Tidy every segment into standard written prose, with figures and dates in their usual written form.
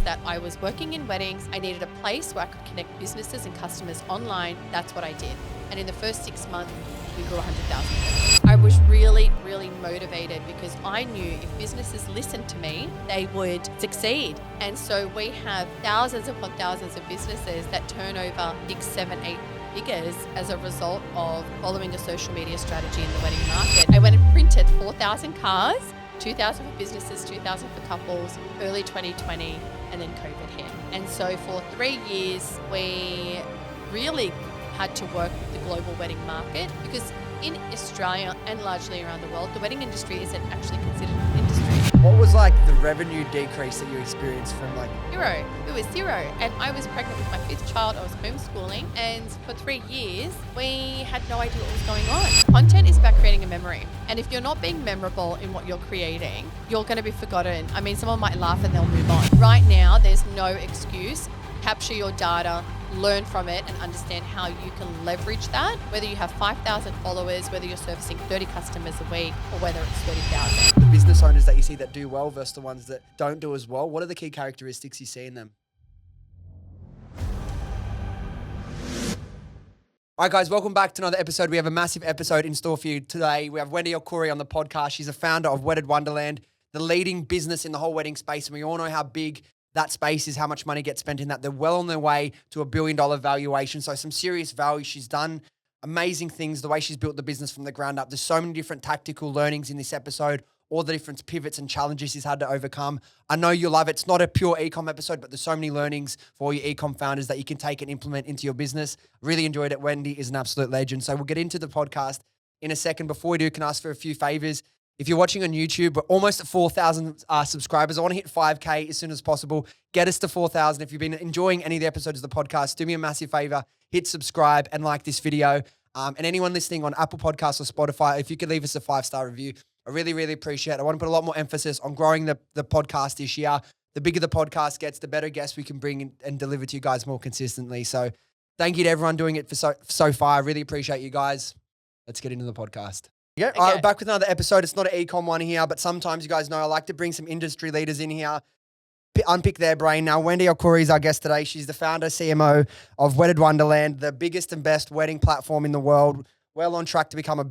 that I was working in weddings. I needed a place where I could connect businesses and customers online. That's what I did. And in the first 6 months, we grew 100,000. I was really, really motivated because I knew if businesses listened to me, they would succeed. And so we have thousands upon thousands of businesses that turn over 6, 7, 8 figures as a result of following a social media strategy in the wedding market. I went and printed 4,000 cards, 2,000 for businesses, 2,000 for couples, early 2020, and then COVID hit. And so for 3 years, we really had to work with the global wedding market because in Australia and largely around the world, the wedding industry isn't actually considered an industry. What was like the revenue decrease that you experienced from like? Zero. It was zero. And I was pregnant with my 5th child. I was homeschooling. And for 3 years, we had no idea what was going on. Content is about creating a memory. And if you're not being memorable in what you're creating, you're going to be forgotten. I mean, someone might laugh and they'll move on. Right now, there's no excuse. Capture your data, learn from it, and understand how you can leverage that, whether you have 5,000 followers, whether you're servicing 30 customers a week, or whether it's 30,000. The business owners that you see that do well versus the ones that don't do as well, what are the key characteristics you see in them? All right, guys, welcome back to another episode. We have a massive episode in store for you today. We have Wendy El-khoury on the podcast. She's a founder of Wedded Wonderland, the leading business in the whole wedding space. And we all know how big that space is, how much money gets spent in that. They're well on their way to $1 billion valuation. So some serious value. She's done amazing things, the way she's built the business from the ground up. There's so many different tactical learnings in this episode, all the different pivots and challenges she's had to overcome. I know you'll love it. It's not a pure e-com episode, but there's so many learnings for all your e-com founders that you can take and implement into your business. Really enjoyed it. Wendy is an absolute legend. So we'll get into the podcast in a second. Before we do, can I ask for a few favors? If you're watching on YouTube, we're almost at 4,000 subscribers. I want to hit 5K as soon as possible. Get us to 4,000. If you've been enjoying any of the episodes of the podcast, do me a massive favor. Hit subscribe and like this video. And anyone listening on Apple Podcasts or Spotify, if you could leave us a 5-star review, I really, really appreciate it. I want to put a lot more emphasis on growing the podcast this year. The bigger the podcast gets, the better guests we can bring in and deliver to you guys more consistently. So thank you to everyone doing it for so far. I really appreciate you guys. Let's get into the podcast. Yeah, Okay. all right, back with another episode. It's not an e-com one here, but sometimes you guys know I like to bring some industry leaders in here, unpick their brain. Now, Wendy El-khoury is our guest today. She's the founder, CMO of Wedded Wonderland, the biggest and best wedding platform in the world. Well on track to become a $1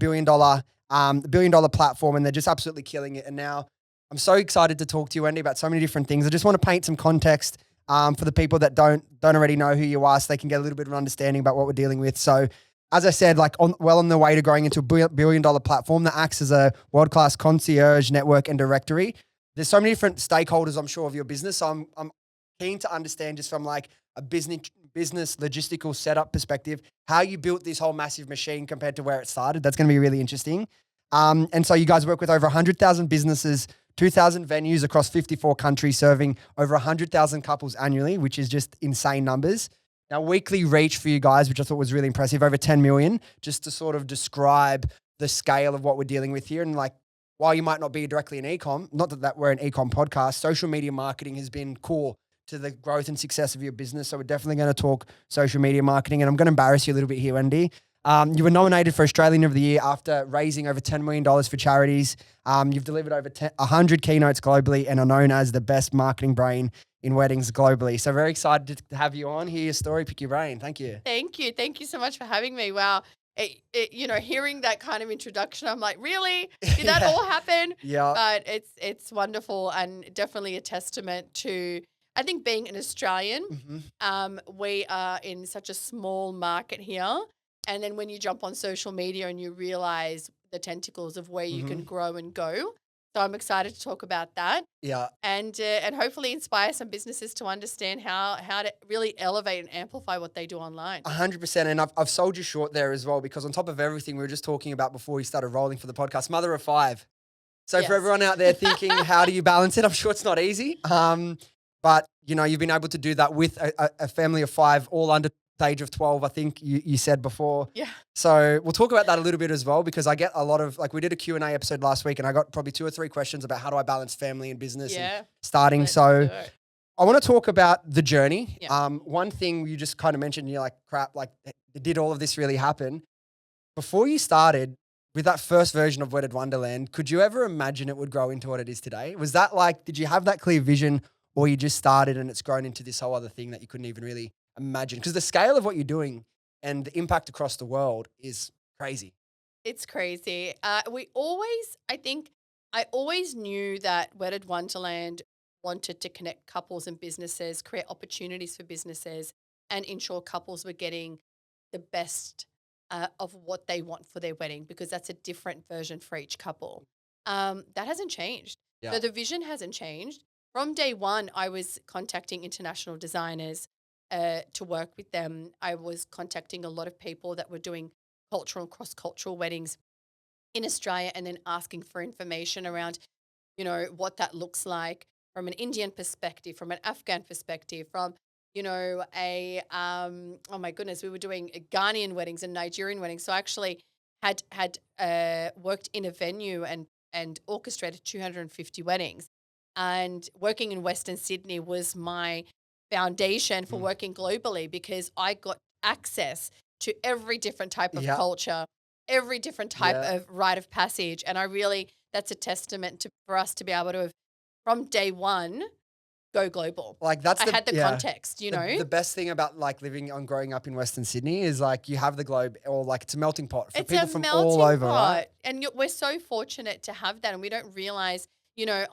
billion platform, and they're just absolutely killing it. And now I'm so excited to talk to you, Wendy, about so many different things. I just want to paint some context for the people that don't already know who you are, so they can get a little bit of an understanding about what we're dealing with. So, as I said, well on the way to growing into a $1 billion platform that acts as a world-class concierge network and directory. There's so many different stakeholders, I'm sure, of your business. So I'm keen to understand just from like a business logistical setup perspective, how you built this whole massive machine compared to where it started. That's going to be really interesting. And so you guys work with over 100,000 businesses, 2,000 venues across 54 countries, serving over 100,000 couples annually, which is just insane numbers. Now, weekly reach for you guys, which I thought was really impressive, over 10 million, just to sort of describe the scale of what we're dealing with here. And like, while you might not be directly an e-com, not that we're an e-com podcast, social media marketing has been core to the growth and success of your business. So we're definitely going to talk social media marketing. And I'm going to embarrass you a little bit here, Wendy. You were nominated for Australian of the Year after raising over $10 million for charities. You've delivered over 100 keynotes globally and are known as the best marketing brain in weddings globally. So very excited to have you on, hear your story, pick your brain. Thank you. Thank you. Thank you so much for having me. Wow. Hearing that kind of introduction, I'm like, really? Did that all happen? Yeah. But it's wonderful and definitely a testament to, I think, being an Australian. We are in such a small market here. And then when you jump on social media and you realize the tentacles of where you can grow and go. So I'm excited to talk about that. Yeah. And hopefully inspire some businesses to understand how to really elevate and amplify what they do online. 100%. And I've sold you short there as well, because on top of everything we were just talking about before we started rolling for the podcast, mother of 5. So Yes. for everyone out there thinking, how do you balance it? I'm sure it's not easy. But you've been able to do that with a family of 5, all under the age of 12, I think you said before. Yeah. So we'll talk about that a little bit as well, because I get a lot of, we did a Q&A episode last week and I got probably 2 or 3 questions about how do I balance family and business and starting. Let's So do it. I want to talk about the journey. Yeah. One thing you just kind of mentioned, you're like, crap, did all of this really happen? Before you started with that first version of Wedded Wonderland, could you ever imagine it would grow into what it is today? Was that did you have that clear vision or you just started and it's grown into this whole other thing that you couldn't even really imagine? Because the scale of what you're doing and the impact across the world is crazy. It's crazy. I think I always knew that Wedded Wonderland wanted to connect couples and businesses, create opportunities for businesses, and ensure couples were getting the best of what they want for their wedding, because that's a different version for each couple. That hasn't changed. Yeah. So the vision hasn't changed. From day one, I was contacting international designers to work with them. I was contacting a lot of people that were doing cultural and cross-cultural weddings in Australia, and then asking for information around, what that looks like from an Indian perspective, from an Afghan perspective, from, oh my goodness, we were doing Ghanaian weddings and Nigerian weddings. So I actually had worked in a venue and orchestrated 250 weddings. And working in Western Sydney was my foundation for working globally, because I got access to every different type of Yeah. culture, every different type Yeah. of rite of passage. And that's a testament for us to be able to have, from day one, go global. Like that's I had the context, The best thing about like living and growing up in Western Sydney is like you have the globe, or like it's a melting pot for It's people a from melting all over, pot. right? And we're so fortunate to have that. And we don't realize,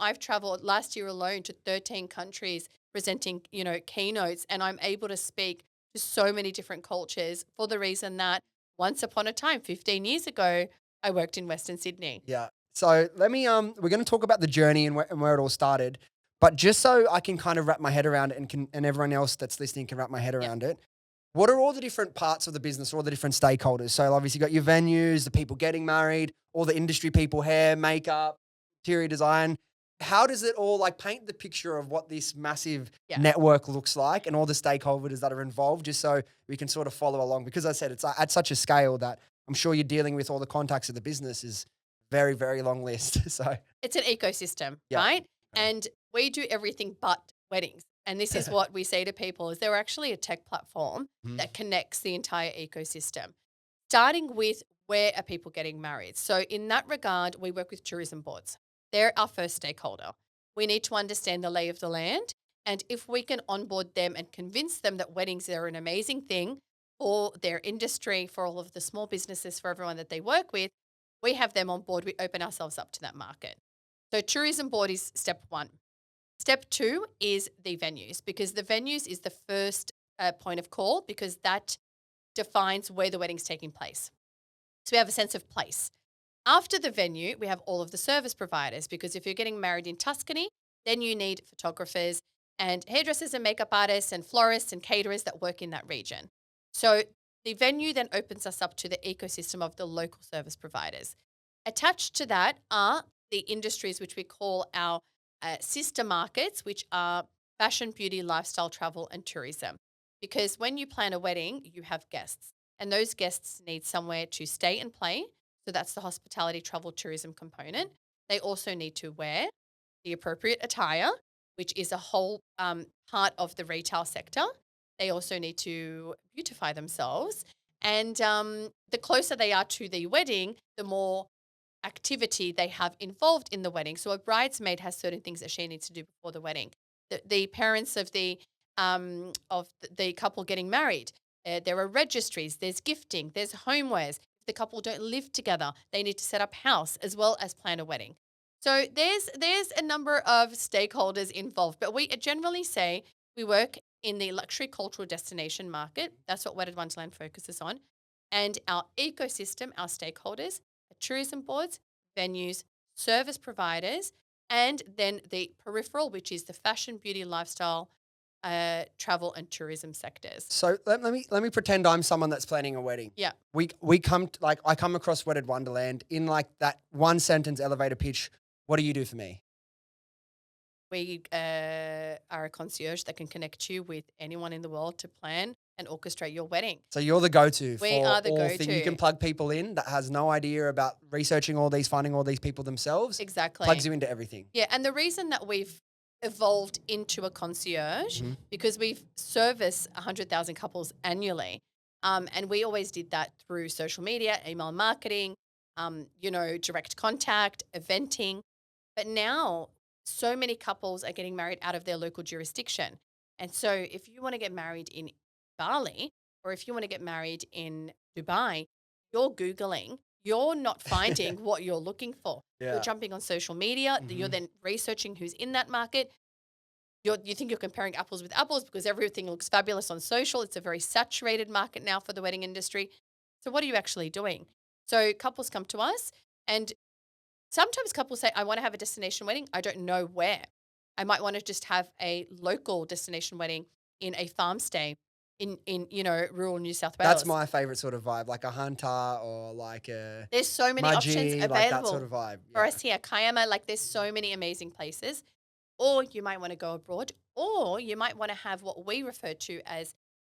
I've traveled last year alone to 13 countries presenting, keynotes, and I'm able to speak to so many different cultures for the reason that once upon a time, 15 years ago, I worked in Western Sydney. Yeah. So let me we're going to talk about the journey and where it all started, but just so I can kind of wrap my head around it and everyone else that's listening can wrap my head Yeah. around it. What are all the different parts of the business, all the different stakeholders? So obviously you got your venues, the people getting married, all the industry people, hair, makeup, interior design. How does it all like paint the picture of what this massive Yeah. network looks like and all the stakeholders that are involved, just so we can sort of follow along? Because I said it's at such a scale that I'm sure you're dealing with all the contacts of the business is very, very long list. So It's an ecosystem, yeah. right? And we do everything but weddings. And this is what we say to people, is they're actually a tech platform that connects the entire ecosystem, starting with where are people getting married. So in that regard, we work with tourism boards. They're our first stakeholder. We need to understand the lay of the land. And if we can onboard them and convince them that weddings are an amazing thing for their industry, for all of the small businesses, for everyone that they work with, we have them on board. We open ourselves up to that market. So tourism board is step one. Step two is the venues, because the venues is the first point of call, because that defines where the wedding's taking place. So we have a sense of place. After the venue, we have all of the service providers, because if you're getting married in Tuscany, then you need photographers and hairdressers and makeup artists and florists and caterers that work in that region. So the venue then opens us up to the ecosystem of the local service providers. Attached to that are the industries which we call our sister markets, which are fashion, beauty, lifestyle, travel, and tourism. Because when you plan a wedding, you have guests, and those guests need somewhere to stay and play. So that's the hospitality, travel, tourism component. They also need to wear the appropriate attire, which is a whole part of the retail sector. They also need to beautify themselves. And the closer they are to the wedding, the more activity they have involved in the wedding. So a bridesmaid has certain things that she needs to do before the wedding. The parents of the couple getting married, there are registries, there's gifting, there's homewares. If the couple don't live together, they need to set up house as well as plan a wedding. So there's a number of stakeholders involved, but we generally say we work in the luxury cultural destination market. That's what Wedded Wonderland focuses on. And our ecosystem, our stakeholders, are tourism boards, venues, service providers, and then the peripheral, which is the fashion, beauty, lifestyle, travel, and tourism sectors. So let me pretend I'm someone that's planning a wedding. Yeah. We come like I come across Wedded Wonderland in like that one sentence elevator pitch. What do you do for me? We are a concierge that can connect you with anyone in the world to plan and orchestrate your wedding. So you're the go-to We for are the all go-to. things. You can plug people in that has no idea about researching all these, finding all these people themselves. Exactly. Plugs you into everything. Yeah, and the reason that we've evolved into a concierge because we service 100,000 couples annually, and we always did that through social media, email marketing, direct contact, eventing. But now so many couples are getting married out of their local jurisdiction. And so if you want to get married in Bali or if you want to get married in Dubai, you're Googling, you're not finding what you're looking for. You're Yeah. jumping on social media, you're Mhm. then researching who's in that market. You think you're comparing apples with apples because everything looks fabulous on social. It's a very saturated market now for the wedding industry. So what are you actually doing? So couples come to us and sometimes couples say, I want to have a destination wedding. I don't know where. I might want to just have a local destination wedding in a farm stay in rural New South That's Wales. my favorite sort of vibe, like a Hunter or like a There's so many options Mudgee, like that sort available of vibe. for Yeah. us here. Kiama, like there's so many amazing places. Or you might want to go abroad, or you might want to have what we refer to as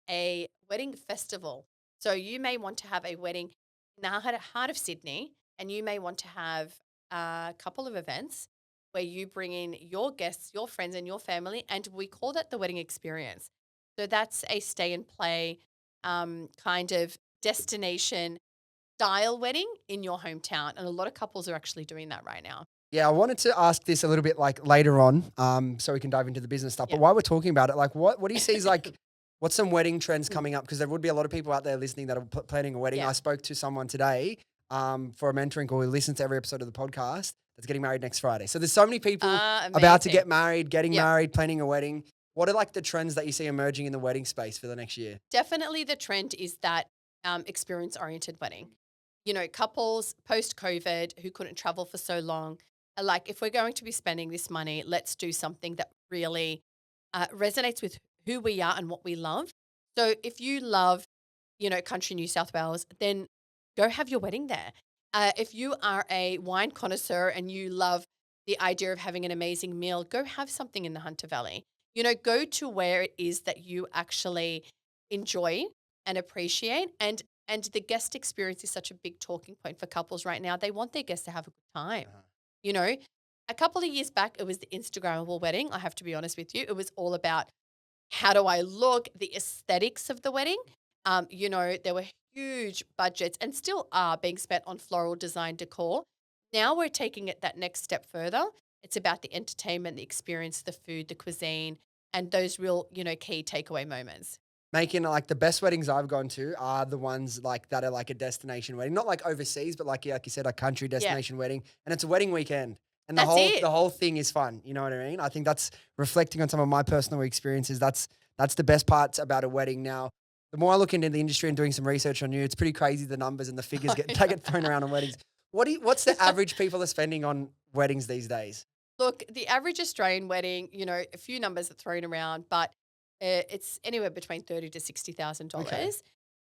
a wedding festival. So you may want to have a wedding in the heart of Sydney, and you may want to have a couple of events where you bring in your guests, your friends, and your family, and we call that the wedding experience. So that's a stay and play kind of destination style wedding in your hometown, and a lot of couples are actually doing that right now. Yeah, I wanted to ask this a little bit like later on, so we can dive into the business stuff. Yeah. But while we're talking about it, like what do you see is like what's some wedding trends coming up? Because there would be a lot of people out there listening that are planning a wedding. Yeah. I spoke to someone today for a mentoring call who listens to every episode of the podcast that's getting married next Friday. So there's so many people about to Amazing. get married, getting Yep. married, planning a wedding. What are like the trends that you see emerging in the wedding space for the next year? Definitely the trend is that experience oriented wedding. Couples post COVID who couldn't travel for so long are like, if we're going to be spending this money, let's do something that really resonates with who we are and what we love. So if you love, country New South Wales, then go have your wedding there. If you are a wine connoisseur and you love the idea of having an amazing meal, go have something in the Hunter Valley. Go to where it is that you actually enjoy and appreciate. And the guest experience is such a big talking point for couples right now. They want their guests to have a good time. Uh-huh. You know, a couple of years back, it was the Instagrammable wedding. I have to be honest with you. It was all about how do I look, the aesthetics of the wedding. There were huge budgets and still are being spent on floral design decor. Now we're taking it that next step further. It's about the entertainment, the experience, the food, the cuisine, and those real, key takeaway moments. Making like the best weddings I've gone to are the ones like that are like a destination wedding, not like overseas, but like you said, a country destination wedding, and it's a wedding weekend, and That's it. the whole thing is fun. You know what I mean? I think that's reflecting on some of my personal experiences. That's the best parts about a wedding. Now, the more I look into the industry and doing some research on you, it's pretty crazy the numbers and the figures they get thrown around on weddings. What's the average people are spending on weddings these days? Look, the average Australian wedding, a few numbers are thrown around, but it's anywhere between $30,000 to $60,000. Okay.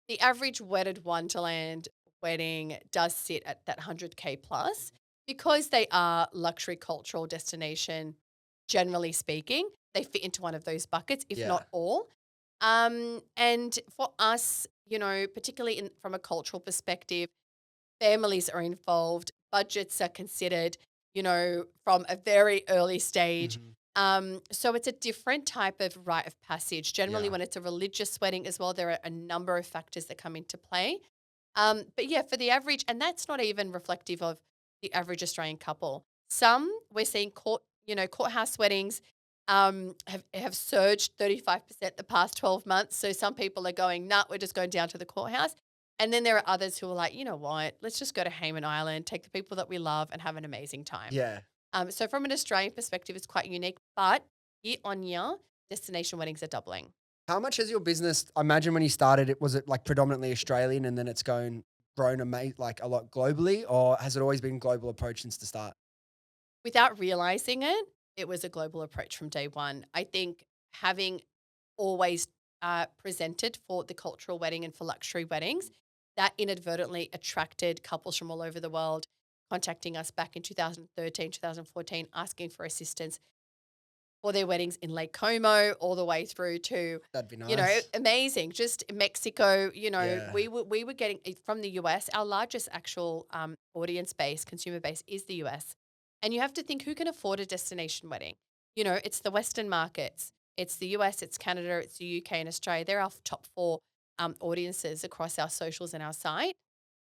The average Wedded Wonderland wedding does sit at that 100K plus because they are luxury cultural destination. Generally speaking, they fit into one of those buckets, if Yeah. not all. And for us, particularly from a cultural perspective, families are involved, budgets are considered, from a very early stage. Mhm. So it's a different type of rite of passage. Generally, Yeah. when it's a religious wedding as well, there are a number of factors that come into play. But yeah, for the average, and that's not even reflective of the average Australian couple. Some we're seeing courthouse weddings have surged 35% the past 12 months. So some people are going, nah, we're just going down to the courthouse. And then there are others who are like, you know what, let's just go to Hayman Island, take the people that we love and have an amazing time. Yeah. So from an Australian perspective, it's quite unique, but year on year, destination weddings are doubling. How much has your business? I imagine when you started, was it like predominantly Australian, and then it's grown like a lot globally, or has it always been global approach since the start? Without realizing it, it was a global approach from day one. I think having always presented for the cultural wedding and for luxury weddings, that inadvertently attracted couples from all over the world contacting us back in 2013, 2014, asking for assistance for their weddings in Lake Como, all the way through to, That'd be nice. amazing. Just Mexico, Yeah. we were getting from the US. Our largest actual audience base, consumer base, is the US. And you have to think, who can afford a destination wedding? It's the Western markets. It's the US, it's Canada, it's the UK and Australia. They're our top four audiences across our socials and our site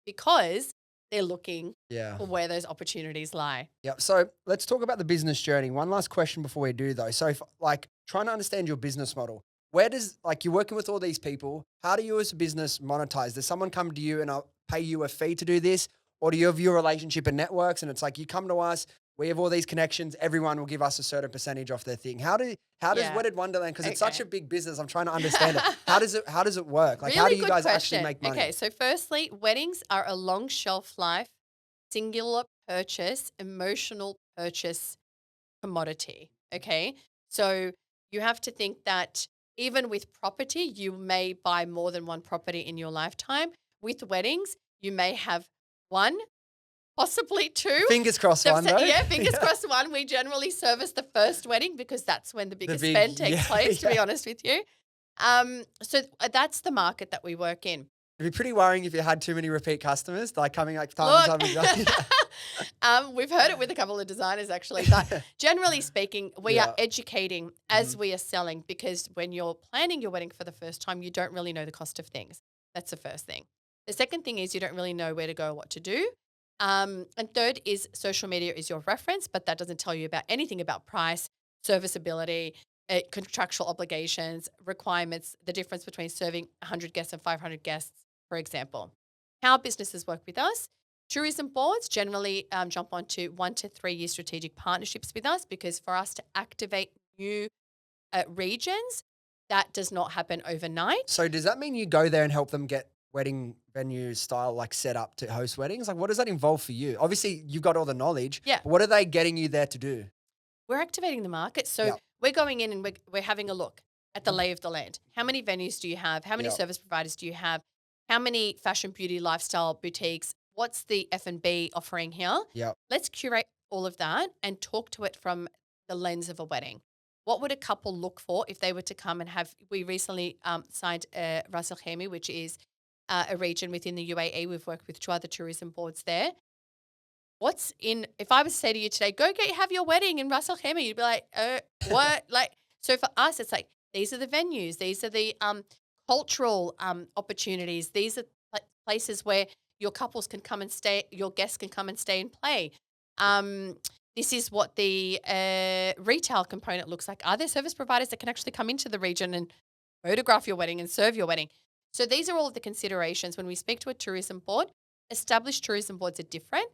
because they're looking Yeah. for where those opportunities lie. Yeah. So let's talk about the business journey. One last question before we do though. So if like trying to understand your business model, where does like you're working with all these people, how do you as a business monetize? Does someone come to you and I'll pay you a fee to do this? Or do you have your relationship and networks and it's like you come to us, we have all these connections, everyone will give us a certain percentage off their thing. How does Yeah. Wedded Wonderland, because it's such Okay. a big business, I'm trying to understand it. How does it work? Like how do Really you good guys actually question. make money? Okay, so firstly, weddings are a long shelf life, singular purchase, emotional purchase commodity. Okay, so you have to think that even with property, you may buy more than one property in your lifetime. With weddings, you may have one, possibly two. Fingers crossed They've one said, though. yeah, fingers Yeah. crossed one. We generally service the first wedding because that's when the biggest big spend takes yeah, place, to be yeah. honest with you. So that's the market that we work in. It'd be pretty worrying if you had too many repeat customers, like coming like time and Look, time again. we've heard it with a couple of designers actually, but generally speaking, we are Yeah. educating as we are selling because when you're planning your wedding for the first time, you don't really know the cost of things. That's the first thing. The second thing is you don't really know where to go or what to do. And third is social media is your reference, but that doesn't tell you about anything about price, serviceability, contractual obligations, requirements, the difference between serving 100 guests and 500 guests, for example. How businesses work with us. Tourism boards generally jump onto 1 to 3 year strategic partnerships with us because for us to activate new regions, that does not happen overnight. So does that mean you go there and help them get wedding venue style like set up to host weddings? Like what does that involve for you? Obviously you've got all the knowledge. Yeah. But what are they getting you there to do? We're activating the market. So Yep. we're going in and we're having a look at the lay of the land. How many venues do you have? How many Yep. service providers do you have? How many fashion, beauty, lifestyle boutiques? What's the F&B offering here? Yep. Let's curate all of that and talk to it from the lens of a wedding. What would a couple look for if they were to come and have? We recently signed Ras Al Khaimah, which is a region within the UAE. We've worked with 2 other tourism boards there. If I was to say to you today, go have your wedding in Ras Al Khaimah, you'd be like, what? Like, so for us, it's like, these are the venues, these are the cultural opportunities, these are places where your couples can come and stay, your guests can come and stay and play. This is what the retail component looks like. Are there service providers that can actually come into the region and photograph your wedding and serve your wedding? So these are all of the considerations when we speak to a tourism board. Established tourism boards are different.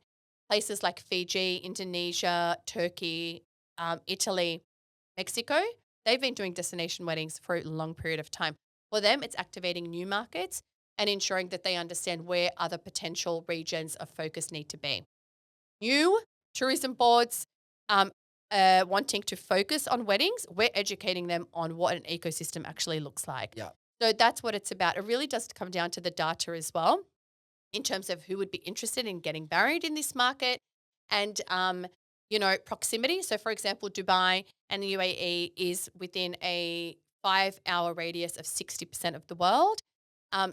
Places like Fiji, Indonesia, Turkey, Italy, Mexico, they've been doing destination weddings for a long period of time. For them, it's activating new markets and ensuring that they understand where other potential regions of focus need to be. New tourism boards wanting to focus on weddings, we're educating them on what an ecosystem actually looks like. Yeah. So that's what it's about. It really does come down to the data as well, in terms of who would be interested in getting married in this market and, proximity. So, for example, Dubai and the UAE is within a 5-hour radius of 60% of the world.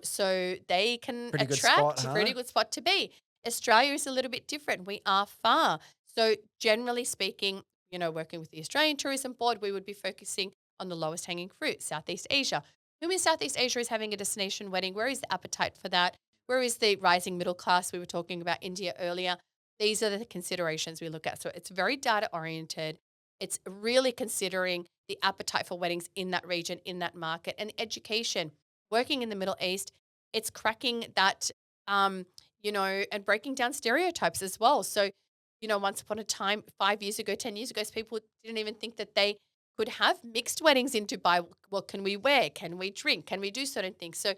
So they can Pretty good attract spot, a huh? pretty good spot to be. Australia is a little bit different. We are far. So generally speaking, working with the Australian Tourism Board, we would be focusing on the lowest hanging fruit, Southeast Asia. Who in Southeast Asia is having a destination wedding? Where is the appetite for that? Where is the rising middle class? We were talking about India earlier. These are the considerations we look at. So it's very data oriented. It's really considering the appetite for weddings in that region, in that market, and education. Working in the Middle East, it's cracking that, and breaking down stereotypes as well. So, once upon a time, 5 years ago, 10 years ago, people didn't even think that they could have mixed weddings in Dubai. What can we wear? Can we drink? Can we do certain things? So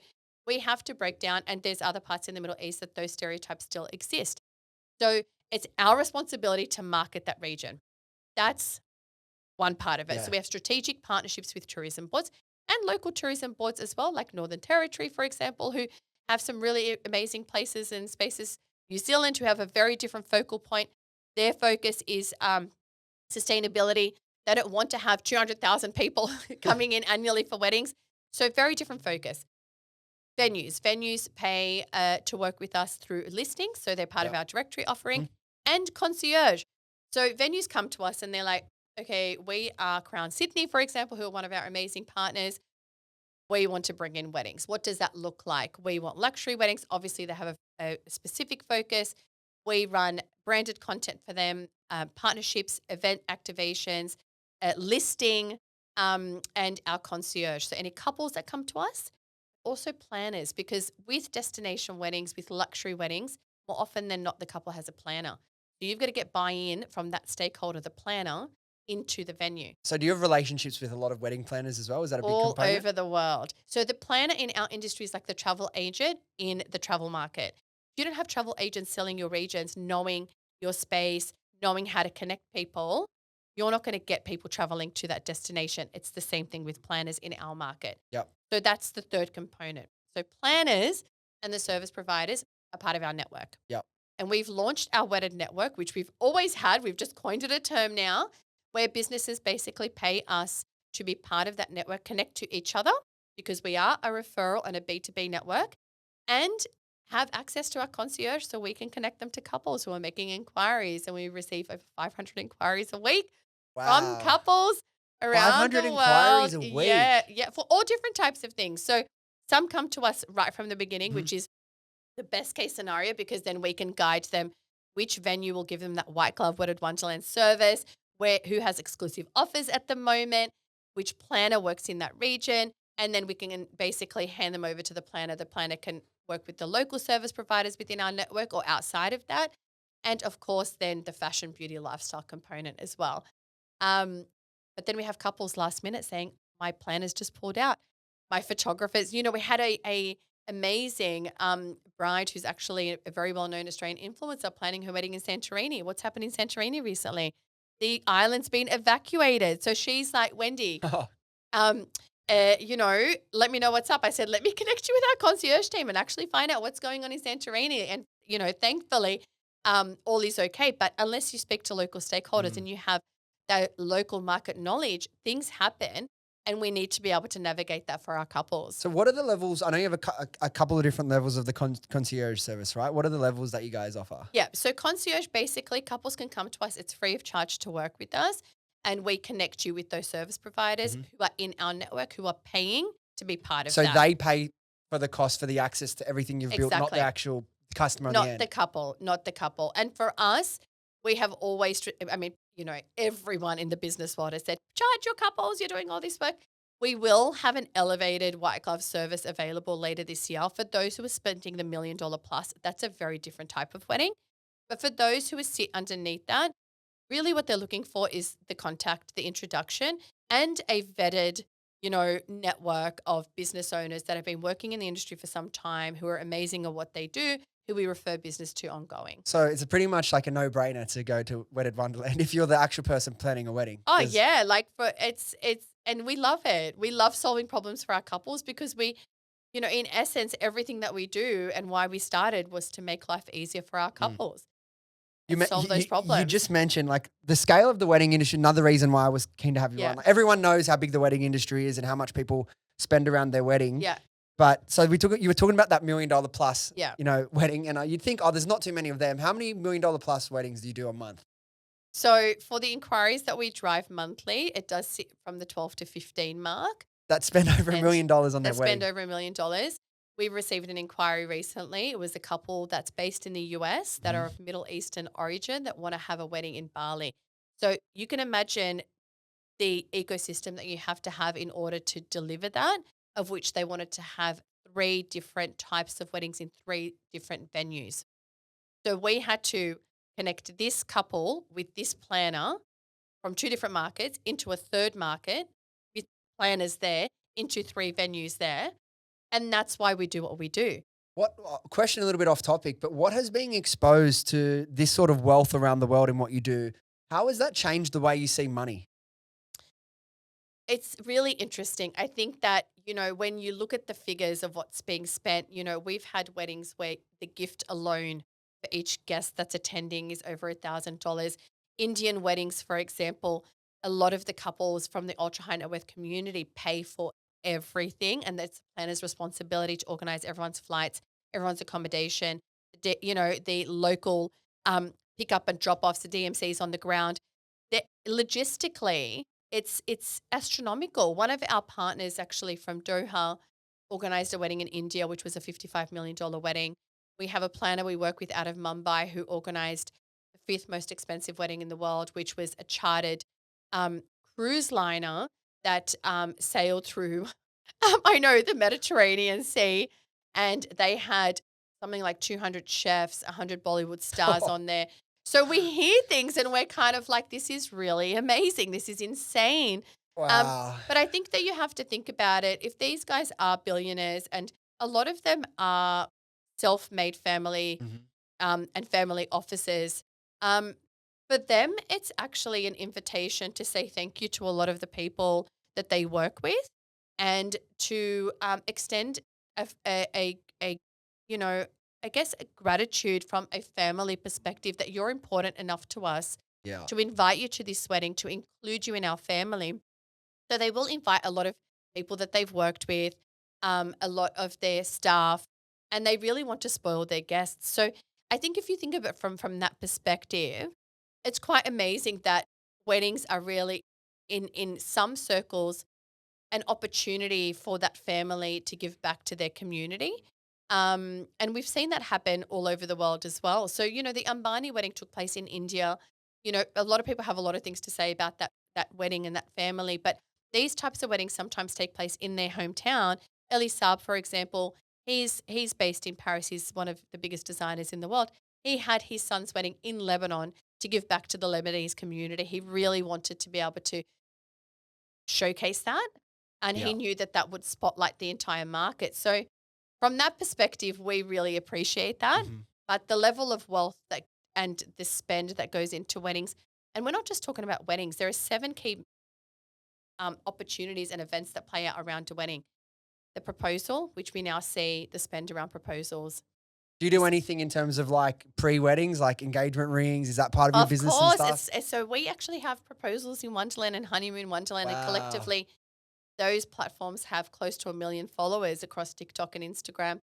we have to break down, and there's other parts in the Middle East that those stereotypes still exist. So it's our responsibility to market that region. That's one part of it. Yeah. So we have strategic partnerships with tourism boards and local tourism boards as well, like Northern Territory, for example, who have some really amazing places and spaces. New Zealand, who have a very different focal point. Their focus is sustainability. They don't want to have 200,000 people coming in annually for weddings. So very different focus. Venues pay to work with us through listings, so they're part of our directory offering, and concierge. So venues come to us and they're like, okay, we are Crown Sydney, for example, who are one of our amazing partners. We want to bring in weddings. What does that look like? We want luxury weddings. Obviously, they have a specific focus. We run branded content for them, partnerships, event activations, listing, and our concierge. So any couples that come to us, also planners, because with destination weddings, with luxury weddings, more often than not, the couple has a planner. So you've got to get buy-in from that stakeholder, the planner, into the venue. So do you have relationships with a lot of wedding planners as well? Is that a big All component? over the world. So the planner in our industry is like the travel agent in the travel market. If you don't have travel agents selling your regions, knowing your space, knowing how to connect people, you're not going to get people traveling to that destination. It's the same thing with planners in our market. Yep. So that's the third component. So planners and the service providers are part of our network. Yep. And we've launched our Wedded Network, which we've always had. We've just coined it a term now, where businesses basically pay us to be part of that network, connect to each other, because we are a referral and a B2B network, and have access to our concierge so we can connect them to couples who are making inquiries. And we receive over 500 inquiries a week from couples around 500 the world. inquiries a week. Yeah, for all different types of things. So some come to us right from the beginning, Mhm. which is the best case scenario, because then we can guide them which venue will give them that white glove Wedded Wonderland service, who has exclusive offers at the moment, which planner works in that region, and then we can basically hand them over to the planner. The planner can work with the local service providers within our network or outside of that, and of course then the fashion, beauty, lifestyle component as well. But then we have couples last minute saying, my planner's just pulled out. My photographers, we had a amazing bride who's actually a very well-known Australian influencer planning her wedding in Santorini. What's happened in Santorini recently? The island's been evacuated. So she's like, Wendy, um, let me know what's up. I said, let me connect you with our concierge team and actually find out what's going on in Santorini. And, thankfully, all is okay. But unless you speak to local stakeholders and you have that local market knowledge, things happen. And we need to be able to navigate that for our couples. So what are the levels? I know you have a couple of different levels of the concierge service, right? What are the levels that you guys offer? Yeah. So concierge, basically couples can come to us. It's free of charge to work with us. And we connect you with those service providers who are in our network, who are paying to be part of So that. they pay for the cost for the access to everything you've built, not the actual customer on the end. Not the couple. And for us, we have always, everyone in the business world has said, charge your couples, you're doing all this work. We will have an elevated white glove service available later this year for those who are spending the $1 million plus. That's a very different type of wedding. But for those who sit underneath that, really what they're looking for is the contact, the introduction, and a vetted, network of business owners that have been working in the industry for some time, who are amazing at what they do, who we refer business to ongoing. So it's pretty much like a no-brainer to go to Wedded Wonderland if you're the actual person planning a wedding. Oh yeah, and we love it. We love solving problems for our couples because we, in essence, everything that we do and why we started was to make life easier for our couples. Solve those problems. You just mentioned like the scale of the wedding industry. Another reason why I was keen to have you on. Like, everyone knows how big the wedding industry is and how much people spend around their wedding. Yeah. But so you were talking about that $1 million plus, Yeah. wedding, and you'd think, there's not too many of them. How many $1 million plus weddings do you do a month? So for the inquiries that we drive monthly, it does sit from the 12 to 15 mark. That spend over $1 million on their wedding. That spend over $1 million. We received an inquiry recently. It was a couple that's based in the US that are of Middle Eastern origin that want to have a wedding in Bali. So you can imagine the ecosystem that you have to have in order to deliver that, of which they wanted to have 3 different types of weddings in 3 different venues. So we had to connect this couple with this planner from 2 different markets into a third market with planners there into 3 venues there. And that's why we do what we do. Question a little bit off topic, but what has been exposed to this sort of wealth around the world in what you do? How has that changed the way you see money? It's really interesting. I think that, when you look at the figures of what's being spent, we've had weddings where the gift alone for each guest that's attending is over $1,000. Indian weddings, for example, a lot of the couples from the ultra high net worth community pay for everything, and that's the planner's responsibility to organize everyone's flights, everyone's accommodation, the local pick up and drop offs, the DMCs on the ground. Logistically, it's astronomical. One of our partners actually from Doha organized a wedding in India, which was a $55 million wedding. We have a planner we work with out of Mumbai who organized the fifth most expensive wedding in the world, which was a chartered um, cruise liner that sailed through, I know, the Mediterranean Sea. And they had something like 200 chefs, 100 Bollywood stars on there. So we hear things and we're kind of like, this is really amazing. This is insane. Wow. But I think that you have to think about it. If these guys are billionaires, and a lot of them are self-made family Mhm. and family offices, um, for them, it's actually an invitation to say thank you to a lot of the people that they work with, and to extend a you know, I guess a gratitude from a family perspective that you're important enough to us Yeah. to invite you to this wedding, to include you in our family. So they will invite a lot of people that they've worked with, a lot of their staff, and they really want to spoil their guests. So I think if you think of it from that perspective, it's quite amazing that weddings are really in some circles an opportunity for that family to give back to their community. And we've seen that happen all over the world as well. So, the Ambani wedding took place in India. A lot of people have a lot of things to say about that wedding and that family, but these types of weddings sometimes take place in their hometown. Elie Saab, for example, he's based in Paris. He's one of the biggest designers in the world. He had his son's wedding in Lebanon to give back to the Lebanese community. He really wanted to be able to showcase that. And Yeah. he knew that that would spotlight the entire market. So, from that perspective, we really appreciate that. Mhm. But the level of wealth that and the spend that goes into weddings, and we're not just talking about weddings, there are seven key opportunities and events that play out around a wedding. The proposal, which we now see the spend around proposals. Do you do anything in terms of like pre-weddings, like engagement rings? Is that part of your Of business and course, stuff? so we actually have proposals in Wonderland and Honeymoon Wonderland, and Wow. collectively, those platforms have close to 1 million followers across TikTok and Instagram.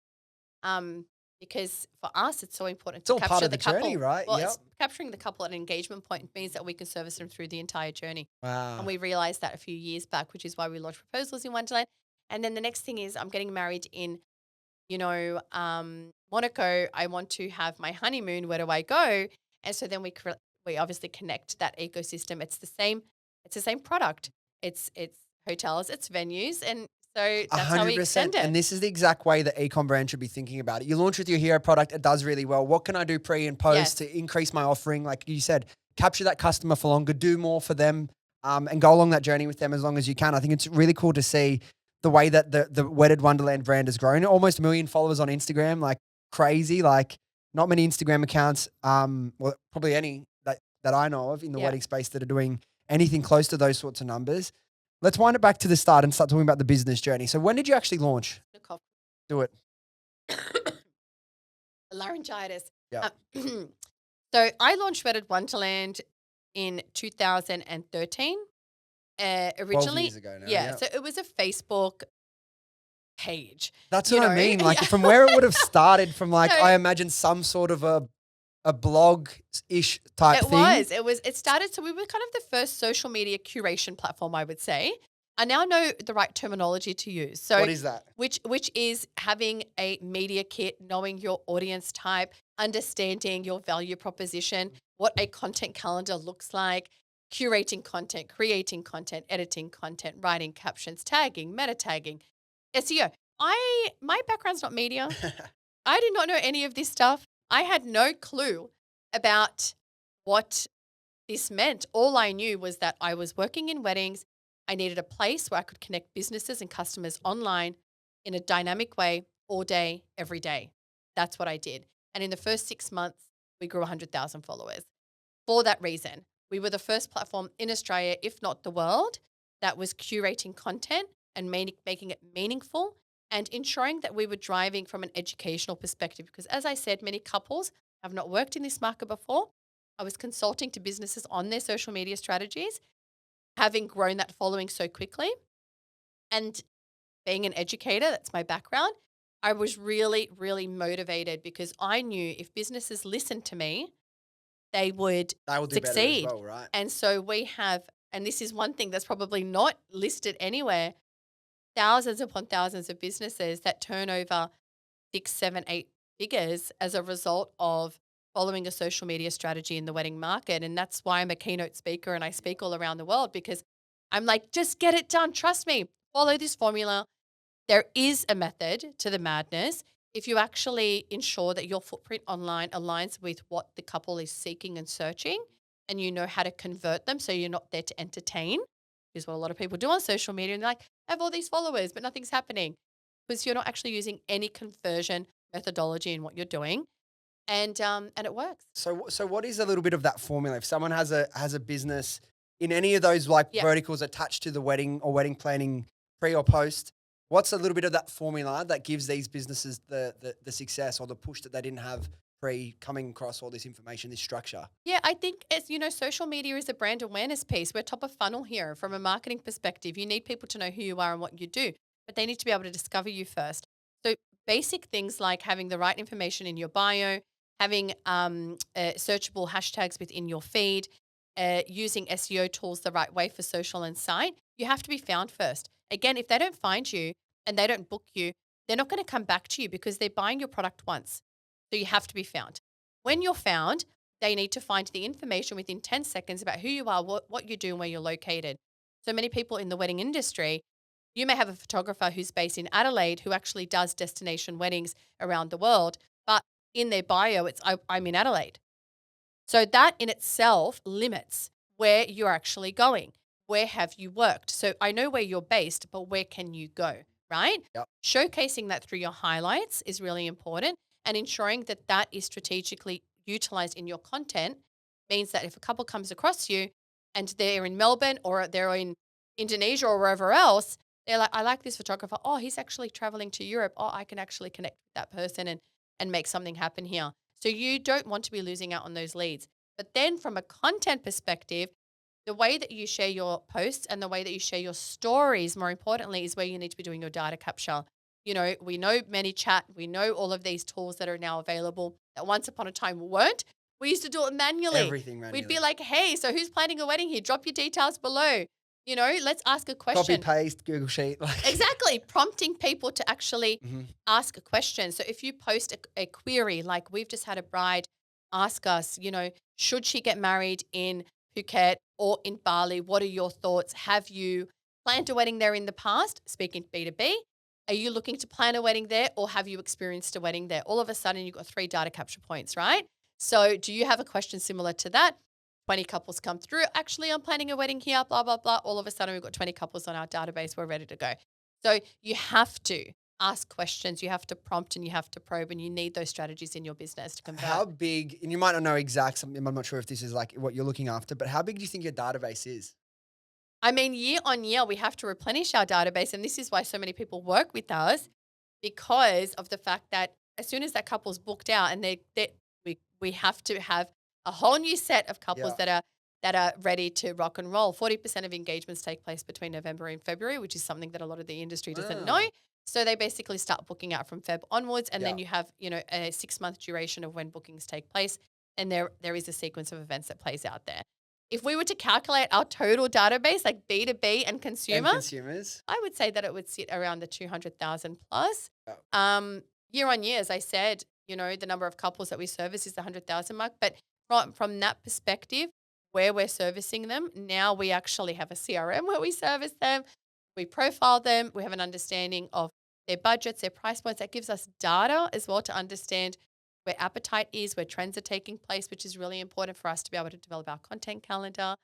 Um, because for us, it's so important It's to all part capture of the the journey, couple. right? Well, Yep. it's capturing the couple at an engagement point means that we can service them through the entire journey. And Wow. we realized that a few years back, which is why we launched proposals in Wonderland. And then the next thing is I'm getting married in, Monaco. I want to have my honeymoon. Where do I go? And so then we obviously connect that ecosystem. It's the same product. It's hotels, it's venues, and so A that's how we 100%. extend it. And this is the exact way that ecom brand should be thinking about it. You launch with your hero product, it does really well. What can I do pre and post Yes. to increase my offering? Like you said, capture that customer for longer, do more for them, and go along that journey with them as long as you can. I think it's really cool to see the way that the Wedded Wonderland brand has grown. Almost 1 million followers on Instagram, like crazy. Like not many Instagram accounts, well, probably any that I know of in the Yeah. wedding space that are doing anything close to those sorts of numbers. Let's wind it back to the start and start talking about the business journey. So when did you actually launch? The cough. Do it. Laryngitis. Yeah. So I launched Wedded Wonderland in 2013. 12 Originally, years ago now. yeah. Yeah. So it was a Facebook page. That's you what I know? mean. Like Yeah. from where it would have started from like, So- I imagine some sort of a blog-ish type It thing. was. It started. So we were kind of the first social media curation platform, I would say. I now know the right terminology to use. So What is that? which is having a media kit, knowing your audience type, understanding your value proposition, what a content calendar looks like, curating content, creating content, editing content, writing captions, tagging, meta tagging, SEO. My background's not media. I did not know any of this stuff. I had no clue about what this meant. All I knew was that I was working in weddings. I needed a place where I could connect businesses and customers online in a dynamic way all day, every day. That's what I did. And in the first 6 months, we grew 100,000 followers. For that reason, we were the first platform in Australia, if not the world, that was curating content and making it meaningful and ensuring that we were driving from an educational perspective. Because as I said, many couples have not worked in this market before. I was consulting to businesses on their social media strategies, having grown that following so quickly. And being an educator, that's my background, I was really, really motivated because I knew if businesses listened to me, they would They will do better as succeed. well, right? And so we have, and this is one thing that's probably not listed anywhere, thousands upon thousands of businesses that turn over 6, 7, 8 figures as a result of following a social media strategy in the wedding market. And that's why I'm a keynote speaker and I speak all around the world, because I'm like, just get it done. Trust me, follow this formula. There is a method to the madness. If you actually ensure that your footprint online aligns with what the couple is seeking and searching, and you know how to convert them so you're not there to entertain, which is what a lot of people do on social media. And they're like, I have all these followers, but nothing's happening because you're not actually using any conversion methodology in what you're doing. And it works. So what is a little bit of that formula? If someone has a business in any of those like Yeah. verticals attached to the wedding or wedding planning pre or post, what's a little bit of that formula that gives these businesses the success or the push that they didn't have pre coming across all this information, this structure? Yeah, I think as you know, social media is a brand awareness piece. We're top of funnel here from a marketing perspective. You need people to know who you are and what you do, but they need to be able to discover you first. So basic things like having the right information in your bio, having searchable hashtags within your feed, using SEO tools the right way for social and site. You have to be found first. Again, if they don't find you and they don't book you, they're not going to come back to you because they're buying your product once. So you have to be found. When you're found, they need to find the information within 10 seconds about who you are, what you do, and where you're located. So many people in the wedding industry, you may have a photographer who's based in Adelaide who actually does destination weddings around the world, but in their bio, it's I'm in Adelaide. So that in itself limits where you're actually going. Where have you worked? So I know where you're based, but where can you go, right? Yep. Showcasing that through your highlights is really important, and ensuring that that is strategically utilized in your content means that if a couple comes across you and they're in Melbourne or they're in Indonesia or wherever else, they're like, I like this photographer. Oh, he's actually traveling to Europe. Oh, I can actually connect with that person and make something happen here. So you don't want to be losing out on those leads. But then from a content perspective, the way that you share your posts and the way that you share your stories, more importantly, is where you need to be doing your data capture. You know, we know ManyChat, we know all of these tools that are now available that once upon a time weren't. We used to do it manually. Everything We'd be manually. like, hey, so who's planning a wedding here? Drop your details below. You know, let's ask a Copy question. paste Google Sheet. Like, Exactly. Prompting people to actually Mhm. ask a question. So if you post a query, like we've just had a bride ask us, you know, should she get married in Phuket or in Bali? What are your thoughts? Have you planned a wedding there in the past? Speaking B2B, are you looking to plan a wedding there or have you experienced a wedding there? All of a sudden, you've got 3 data capture points, right? So do you have a question similar to that? 20 couples come through. Actually, I'm planning a wedding here, blah, blah, blah. All of a sudden, we've got 20 couples on our database. We're ready to go. So you have to ask questions, you have to prompt and you have to probe, and you need those strategies in your business to convert. How big, and you might not know exact something, I'm not sure if this is like what you're looking after, but how big do you think your database is? I mean, year on year, we have to replenish our database. And this is why so many people work with us, because of the fact that as soon as that couple's booked out and we have to have a whole new set of couples Yeah. that are ready to rock and roll. 40% of engagements take place between November and February, which is something that a lot of the industry doesn't know. Ah. So they basically start booking out from Feb onwards, and then Yeah. you have, you know, a 6-month duration of when bookings take place, and there is a sequence of events that plays out there. If we were to calculate our total database, like B2B and And consumer, consumers? I would say that it would sit around the 200,000 plus. Yeah. Year on year, as I said, you know, the number of couples that we service is the 100,000 mark. But from that perspective, where we're servicing them, now we actually have a CRM where we service them, we profile them, we have an understanding of their budgets, their price points. That gives us data as well to understand where appetite is, where trends are taking place, which is really important for us to be able to develop our content calendar,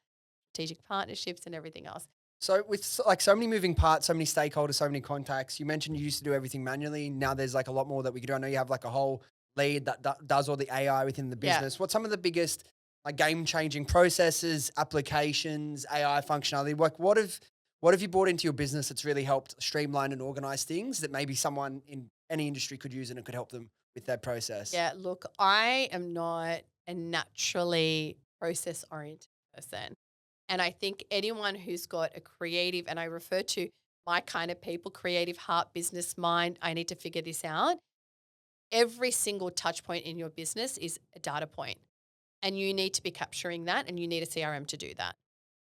strategic partnerships, and everything else. So with like so many moving parts, so many stakeholders, so many contacts, you mentioned you used to do everything manually. Now there's like a lot more that we could do. I know you have like a whole lead that does all the AI within the Yeah. business. What's some of the biggest like game changing processes, applications, AI functionality? Like what have you brought into your business that's really helped streamline and organize things that maybe someone in any industry could use and it could help them with their process? Yeah, look, I am not a naturally process oriented person. And I think anyone who's got a creative, and I refer to my kind of people, creative heart, business mind, I need to figure this out. Every single touch point in your business is a data point, and you need to be capturing that, and you need a CRM to do that.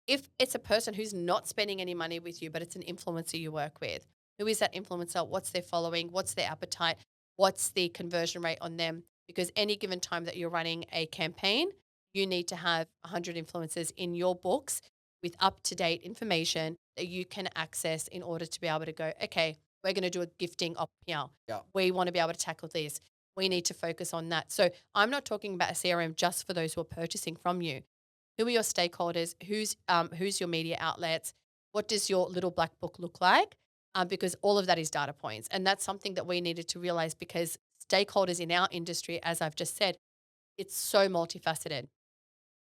If it's a person who's not spending any money with you, but it's an influencer you work with, who is that influencer? What's their following? What's their appetite? what's the conversion rate on them? Because any given time that you're running a campaign, you need to have 100 influencers in your books with up-to-date information that you can access in order to be able to go, okay, we're going to do a gifting op here. Yeah. We want to be able to tackle this. We need to focus on that. So I'm not talking about a CRM just for those who are purchasing from you. Who are your stakeholders? Who's your media outlets? What does your little black book look like? Because all of that is data points. And that's something that we needed to realize because stakeholders in our industry, as I've just said, it's so multifaceted.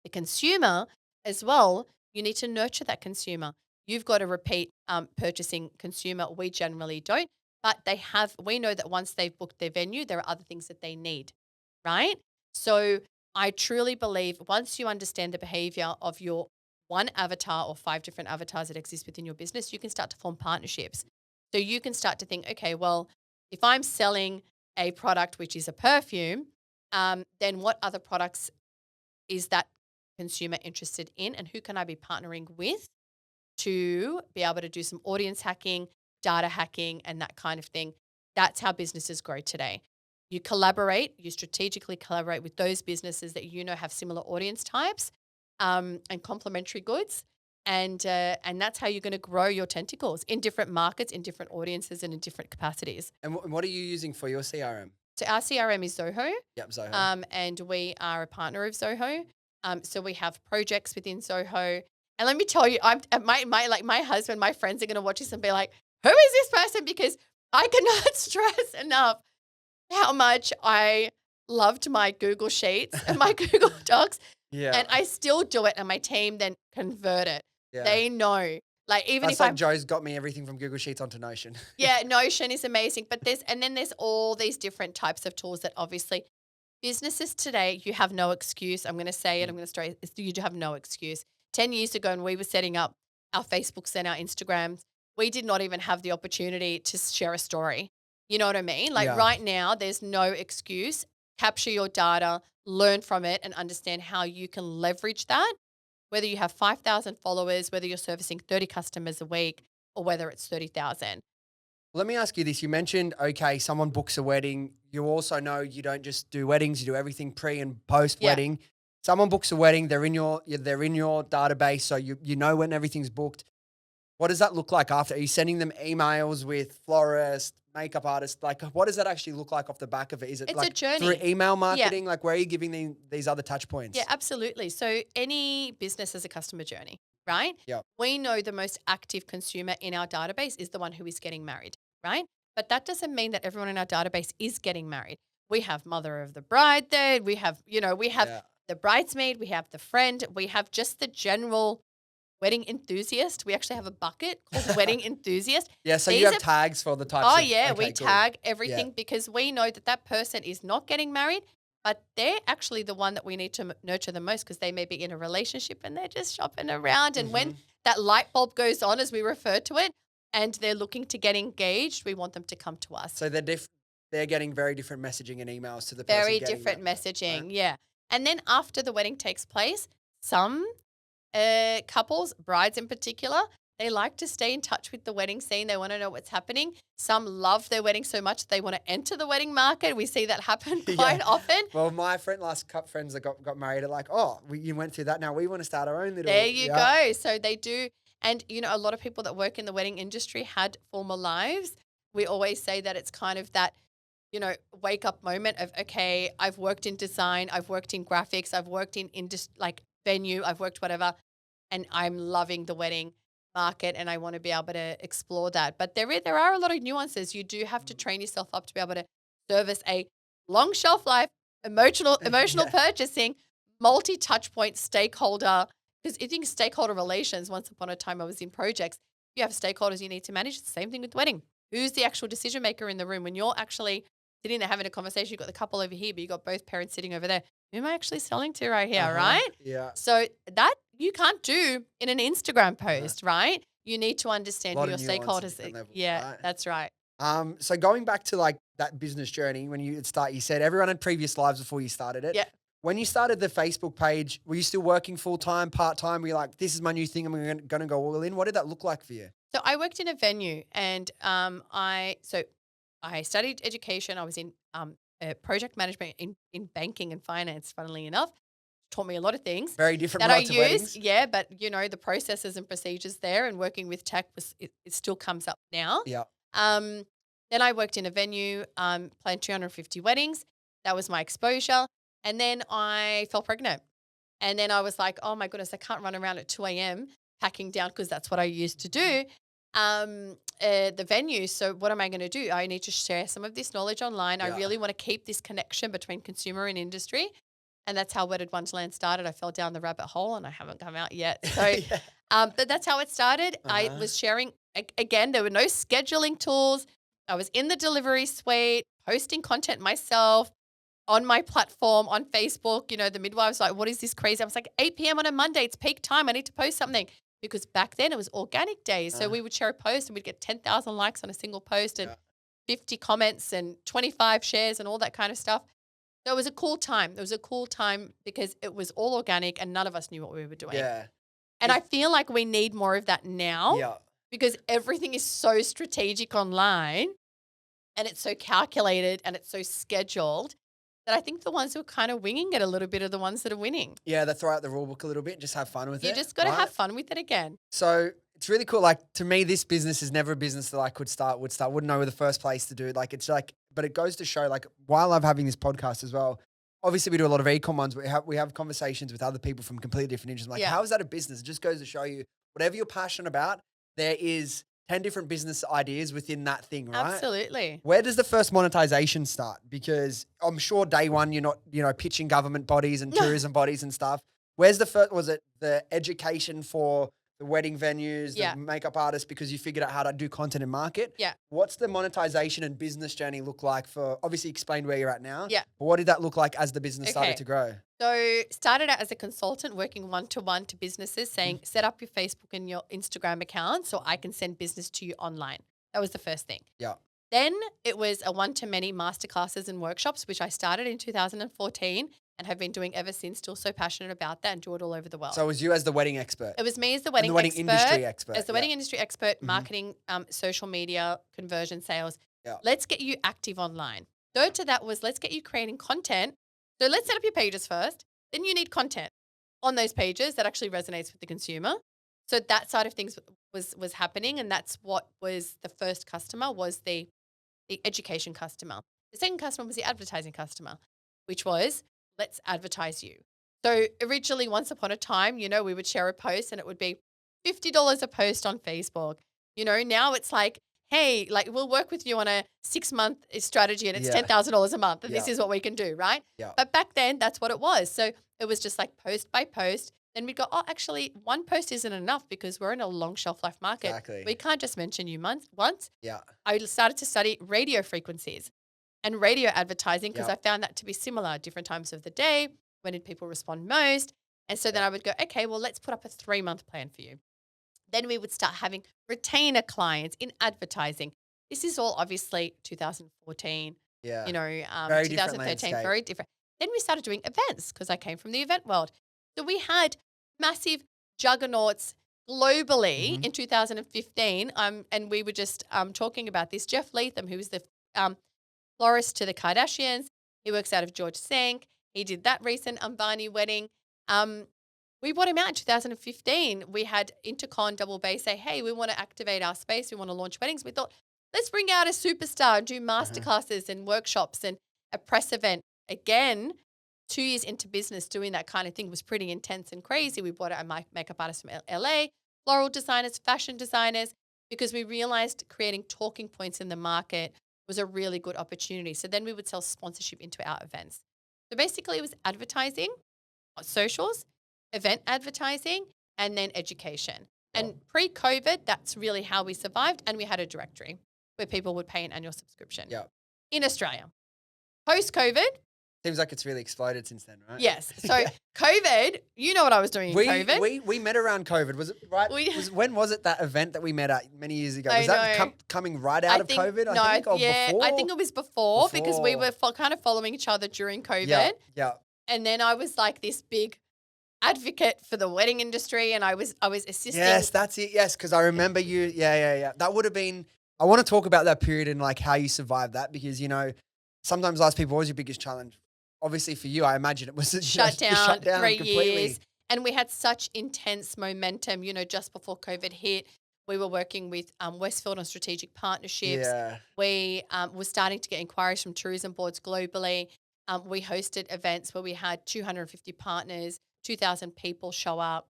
The consumer as well, you need to nurture that consumer. You've got a repeat purchasing consumer. We generally don't, but we know that once they've booked their venue, there are other things that they need, right? So I truly believe once you understand the behavior of your one avatar or 5 different avatars that exist within your business, you can start to form partnerships. So you can start to think, okay, well, if I'm selling a product which is a perfume, then what other products is that consumer interested in and who can I be partnering with to be able to do some audience hacking, data hacking, and that kind of thing. That's how businesses grow today. You collaborate, you strategically collaborate with those businesses that you know have similar audience types and complementary goods. And that's how you're going to grow your tentacles in different markets, in different audiences, and in different capacities. And what are you using for your CRM? So our CRM is Zoho. Yep, Zoho. And we are a partner of Zoho. So we have projects within Zoho. And let me tell you, my husband, my friends are going to watch this and be like, who is this person? Because I cannot stress enough how much I loved my Google Sheets and my Google Docs. Yeah. And I still do it. And my team then convert it. Yeah. They know. Like even That's if like Joe's got me everything from Google Sheets onto Notion. Yeah, Notion is amazing. But there's all these different types of tools that obviously businesses today, you have no excuse. I'm going to say it. I'm going to straight. You have no excuse. 10 years ago when we were setting up our Facebooks and our Instagrams, we did not even have the opportunity to share a story. You know what I mean? Like right now, there's no excuse. Capture your data, learn from it, and understand how you can leverage that. Whether you have 5,000 followers, whether you're servicing 30 customers a week, or whether it's 30,000. Let me ask you this. You mentioned, okay, someone books a wedding. You also know you don't just do weddings, you do everything pre and post wedding. Yeah. Someone books a wedding, they're in your database, so you know when everything's booked. What does that look like after? Are you sending them emails with florist, makeup artist? Like, what does that actually look like off the back of it? Is it it's like a journey through email marketing? Yeah. Like, where are you giving these other touch points? Yeah, absolutely. So any business has a customer journey, right? Yeah. We know the most active consumer in our database is the one who is getting married, right? But that doesn't mean that everyone in our database is getting married. We have mother of the bride there. We have the bridesmaid. We have the friend. We have just the general wedding enthusiast. We actually have a bucket called wedding enthusiast. Yeah, so you have tags for the types. Oh, yeah, we tag everything because we know that person is not getting married, but they're actually the one that we need to nurture the most because they may be in a relationship and they're just shopping around. And when that light bulb goes on, as we refer to it, and they're looking to get engaged, we want them to come to us. So they're getting very different messaging and emails to the person. Very different messaging, right? Yeah. And then after the wedding takes place, some couples, brides in particular, they like to stay in touch with the wedding scene. They want to know what's happening. Some love their wedding so much they want to enter the wedding market. We see that happen quite often. Well, my last couple friends that got married are like, you went through that. Now we want to start our own little. There you go. So they do. And, a lot of people that work in the wedding industry had former lives. We always say that it's kind of that, wake up moment of, okay, I've worked in design, I've worked in graphics, I've worked in venue, I've worked whatever, and I'm loving the wedding market and I want to be able to explore that. But there are a lot of nuances. You do have to train yourself up to be able to service a long shelf life, emotional purchasing, multi-touch point stakeholder. Because I think stakeholder relations, once upon a time I was in projects, you have stakeholders you need to manage. It's the same thing with wedding. Who's the actual decision maker in the room? When you're actually sitting there having a conversation, you've got the couple over here, but you've got both parents sitting over there. Who am I actually selling to right here, right? Yeah. So that you can't do in an Instagram post, right? You need to understand who your stakeholders are. Levels, yeah, right? That's right. So going back to like that business journey, when you start, you said everyone had previous lives before you started it. Yeah. When you started the Facebook page, were you still working full-time, part-time? Were you like, this is my new thing, I'm going to go all in? What did that look like for you? So I worked in a venue and so I studied education. I was in project management in banking and finance, funnily enough. Taught me a lot of things Very different that I right to use. weddings. Yeah, but the processes and procedures there and working with tech it still comes up now. Yeah. Um, then I worked in a venue, planned 250 weddings. That was my exposure. And then I fell pregnant. And then I was like, oh my goodness, I can't run around at 2 a.m. packing down because that's what I used to do. The venue. So what am I going to do? I need to share some of this knowledge online. I Yeah. really want to keep this connection between consumer and industry. And that's how Wedded Wonderland started. I fell down the rabbit hole and I haven't come out yet. So, Yeah. but that's how it started. I was sharing, again, there were no scheduling tools. I was in the delivery suite, posting content myself on my platform on Facebook. The midwife's like, what is this crazy? I was like, 8 p.m. on a Monday, it's peak time. I need to post something. Because back then it was organic days. So we would share a post and we'd get 10,000 likes on a single post and 50 comments and 25 shares and all that kind of stuff. So it was a cool time. It was a cool time because it was all organic and none of us knew what we were doing. Yeah. And I feel like we need more of that now Yeah. because everything is so strategic online and it's so calculated and it's so scheduled that I think the ones who are kind of winging it a little bit are the ones that are winning. Yeah, they throw out the rule book a little bit and just have fun with it. You just got to right? have fun with it again. So it's really cool. Like to me, this business is never a business that I would start, wouldn't know where the first place to do. Like it's like, but it goes to show like while I love having this podcast as well, obviously we do a lot of e-com ones. We have conversations with other people from completely different industries. Like, how is that a business? It just goes to show you whatever you're passionate about, there is 10 different business ideas within that thing, right? Absolutely. Where does the first monetization start? Because I'm sure day one, you're not, pitching government bodies and tourism bodies and stuff. Where's the first, was it the education for the wedding venues, the makeup artists, because you figured out how to do content and market? Yeah. What's the monetization and business journey look like for, obviously explain where you're at now. Yeah. But what did that look like as the business started to grow? So started out as a consultant working one-to-one to businesses saying, set up your Facebook and your Instagram account so I can send business to you online. That was the first thing. Yeah. Then it was a one-to-many masterclasses and workshops, which I started in 2014 and have been doing ever since. Still so passionate about that and do it all over the world. So it was you as the wedding expert? It was me as the wedding expert. Industry expert. As the wedding industry expert, marketing, social media, conversion, sales. Yeah. Let's get you active online. Third to that was let's get you creating content. So let's set up your pages first. Then you need content on those pages that actually resonates with the consumer. So that side of things was happening, and that's what was the first customer was the education customer. The second customer was the advertising customer, which was let's advertise you. So originally, once upon a time, we would share a post and it would be $50 a post on Facebook. Now it's like, hey, like we'll work with you on a 6-month strategy and it's $10,000 a month and this is what we can do, right? Yeah. But back then, that's what it was. So it was just like post by post. Then we'd go, oh, actually, one post isn't enough because we're in a long shelf life market. Exactly. We can't just mention you once. Yeah. I started to study radio frequencies and radio advertising because I found that to be similar, different times of the day. When did people respond most? And so then I would go, okay, well, let's put up a 3-month plan for you. Then we would start having retainer clients in advertising. This is all obviously 2014, very 2013, very different. Then we started doing events because I came from the event world. So we had massive juggernauts globally in 2015, and we were just talking about this. Jeff Leatham, who was the florist to the Kardashians, he works out of George Sank. He did that recent Ambani wedding. We bought him out in 2015. We had Intercon Double Bay say, hey, we want to activate our space. We want to launch weddings. We thought, let's bring out a superstar and do masterclasses and workshops and a press event. Again, 2 years into business, doing that kind of thing was pretty intense and crazy. We brought out a makeup artist from LA, floral designers, fashion designers, because we realized creating talking points in the market was a really good opportunity. So then we would sell sponsorship into our events. So basically it was advertising, socials, event advertising, and then education. And pre-COVID, that's really how we survived. And we had a directory where people would pay an annual subscription in Australia. Post-COVID. Seems like it's really exploded since then, right? Yes. So COVID, you know what I was doing in COVID. We met around COVID. Was it right? When was it that event that we met at many years ago? Was that coming right out of COVID, I think, or before? I think it was before because we were kind of following each other during COVID. Yeah. And then I was like this big advocate for the wedding industry and I was assisting. Yes, that's it. Yes, because I remember you. Yeah. That would have been, I want to talk about that period and like how you survived that because, sometimes I ask people, what was your biggest challenge? Obviously for you, I imagine it was Shut the down shutdown 3 years. completely. And we had such intense momentum, just before COVID hit. We were working with Westfield on strategic partnerships. Yeah. We were starting to get inquiries from tourism boards globally. We hosted events where we had 250 partners, 2,000 people show up,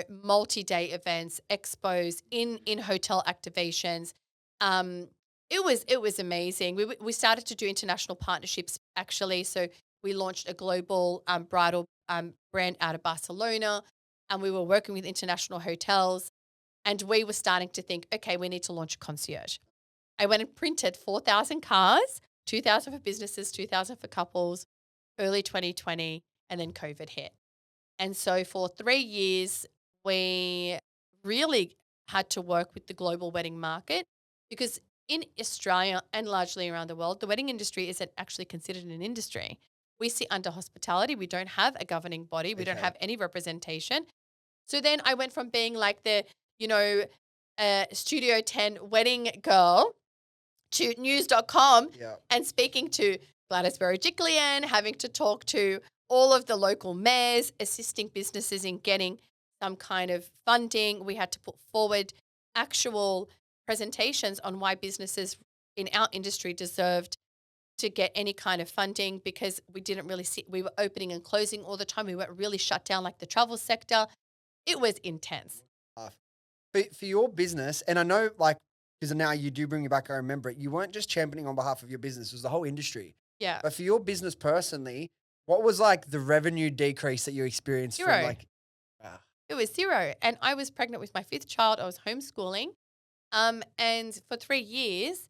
multi-day events, expos, in hotel activations. Um, it was amazing. We started to do international partnerships actually. So we launched a global bridal brand out of Barcelona, and we were working with international hotels. And we were starting to think, okay, we need to launch a concierge. I went and printed 4,000 cards, 2,000 for businesses, 2,000 for couples, early 2020, and then COVID hit. And so for 3 years, we really had to work with the global wedding market because in Australia and largely around the world, the wedding industry isn't actually considered an industry. We sit under hospitality. We don't have a governing body. We don't Okay. have any representation. So then I went from being like the, Studio 10 wedding girl to news.com Yeah. and speaking to Gladys Berejiklian, having to talk to all of the local mayors, assisting businesses in getting some kind of funding. We had to put forward actual presentations on why businesses in our industry deserved to get any kind of funding because we didn't really see, we were opening and closing all the time. We weren't really shut down like the travel sector. It was intense. For your business, and I know like, because now you do bring me back, I remember it, you weren't just championing on behalf of your business, it was the whole industry. Yeah. But for your business personally, what was like the revenue decrease that you experienced from Zero. like, wow. It was zero. And I was pregnant with my fifth child. I was homeschooling. And for 3 years,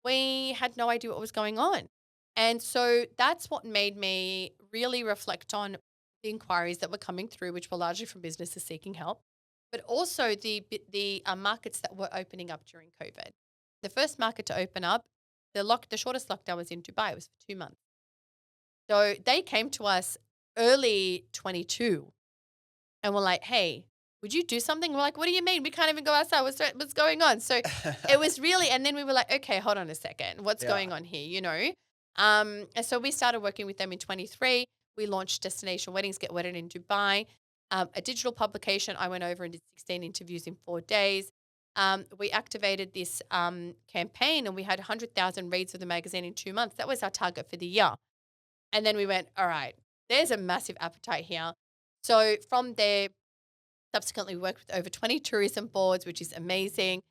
we had no idea what was going on. And so that's what made me really reflect on the inquiries that were coming through, which were largely from businesses seeking help, but also the markets that were opening up during COVID. The first market to open up, the shortest lockdown was in Dubai. It was for 2 months. So they came to us early 22 and were like, hey, would you do something? We're like, what do you mean? We can't even go outside. What's going on? So it was really, and then we were like, okay, hold on a second. What's going on here, And so we started working with them in 23. We launched Destination Weddings, Get Wedded in Dubai, a digital publication. I went over and did 16 interviews in 4 days. We activated this campaign and we had 100,000 reads of the magazine in 2 months. That was our target for the year. And then we went, all right, there's a massive appetite here. So from there, subsequently we worked with over 20 tourism boards, which is amazing.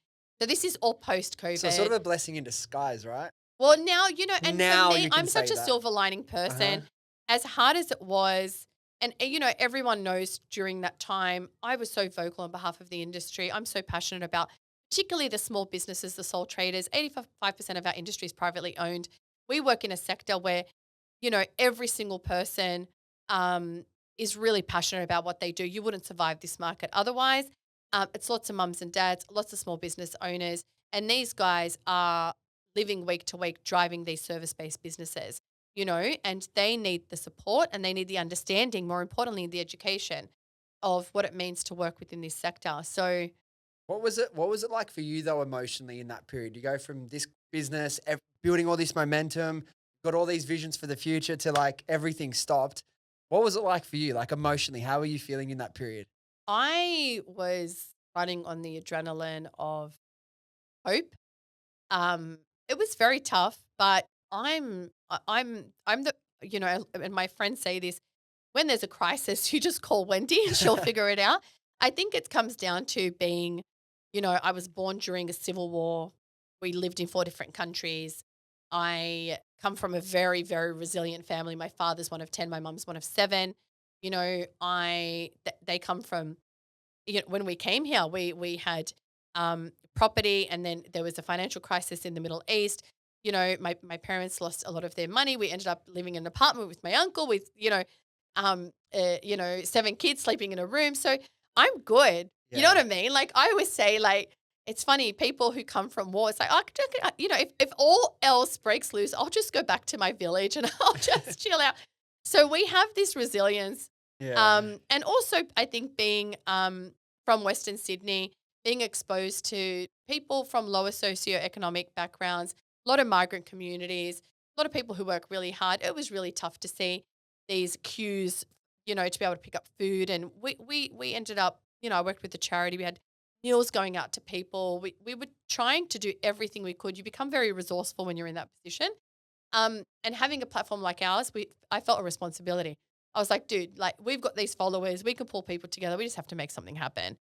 So this is all post-COVID. So sort of a blessing in disguise, right? Well, now, and Now for me, you can I'm such say a that. silver lining person. As hard as it was, and everyone knows during that time, I was so vocal on behalf of the industry. I'm so passionate about particularly the small businesses, the sole traders. 85% of our industry is privately owned. We work in a sector where, every single person is really passionate about what they do. You wouldn't survive this market otherwise. It's lots of mums and dads, lots of small business owners, and these guys are living week to week driving these service-based businesses, and they need the support and they need the understanding, more importantly, the education of what it means to work within this sector. So What was it like for you though emotionally in that period? You go from this business, building all this momentum, got all these visions for the future to like everything stopped. What was it like for you? Like emotionally, how were you feeling in that period? I was running on the adrenaline of hope. It was very tough, but I'm the, and my friends say this, when there's a crisis, you just call Wendy and she'll figure it out. I think it comes down to being, I was born during a civil war. We lived in 4 different countries. I come from a very, very resilient family. My father's one of 10, my mum's one of 7. They come from, when we came here, we had property, and then there was a financial crisis in the Middle East. My parents lost a lot of their money. We ended up living in an apartment with my uncle with 7 kids sleeping in a room. So I'm good. You know what I mean? Like I always say, like it's funny, people who come from war, it's like, if all else breaks loose, I'll just go back to my village and I'll just chill out. So we have this resilience. And also I think being from Western Sydney, being exposed to people from lower socioeconomic backgrounds, a lot of migrant communities, a lot of people who work really hard. It was really tough to see these queues, to be able to pick up food. And we ended up, I worked with the charity. We had meals going out to people. We were trying to do everything we could. You become very resourceful when you're in that position. And having a platform like ours, I felt a responsibility. I was like, dude, like we've got these followers. We can pull people together. We just have to make something happen.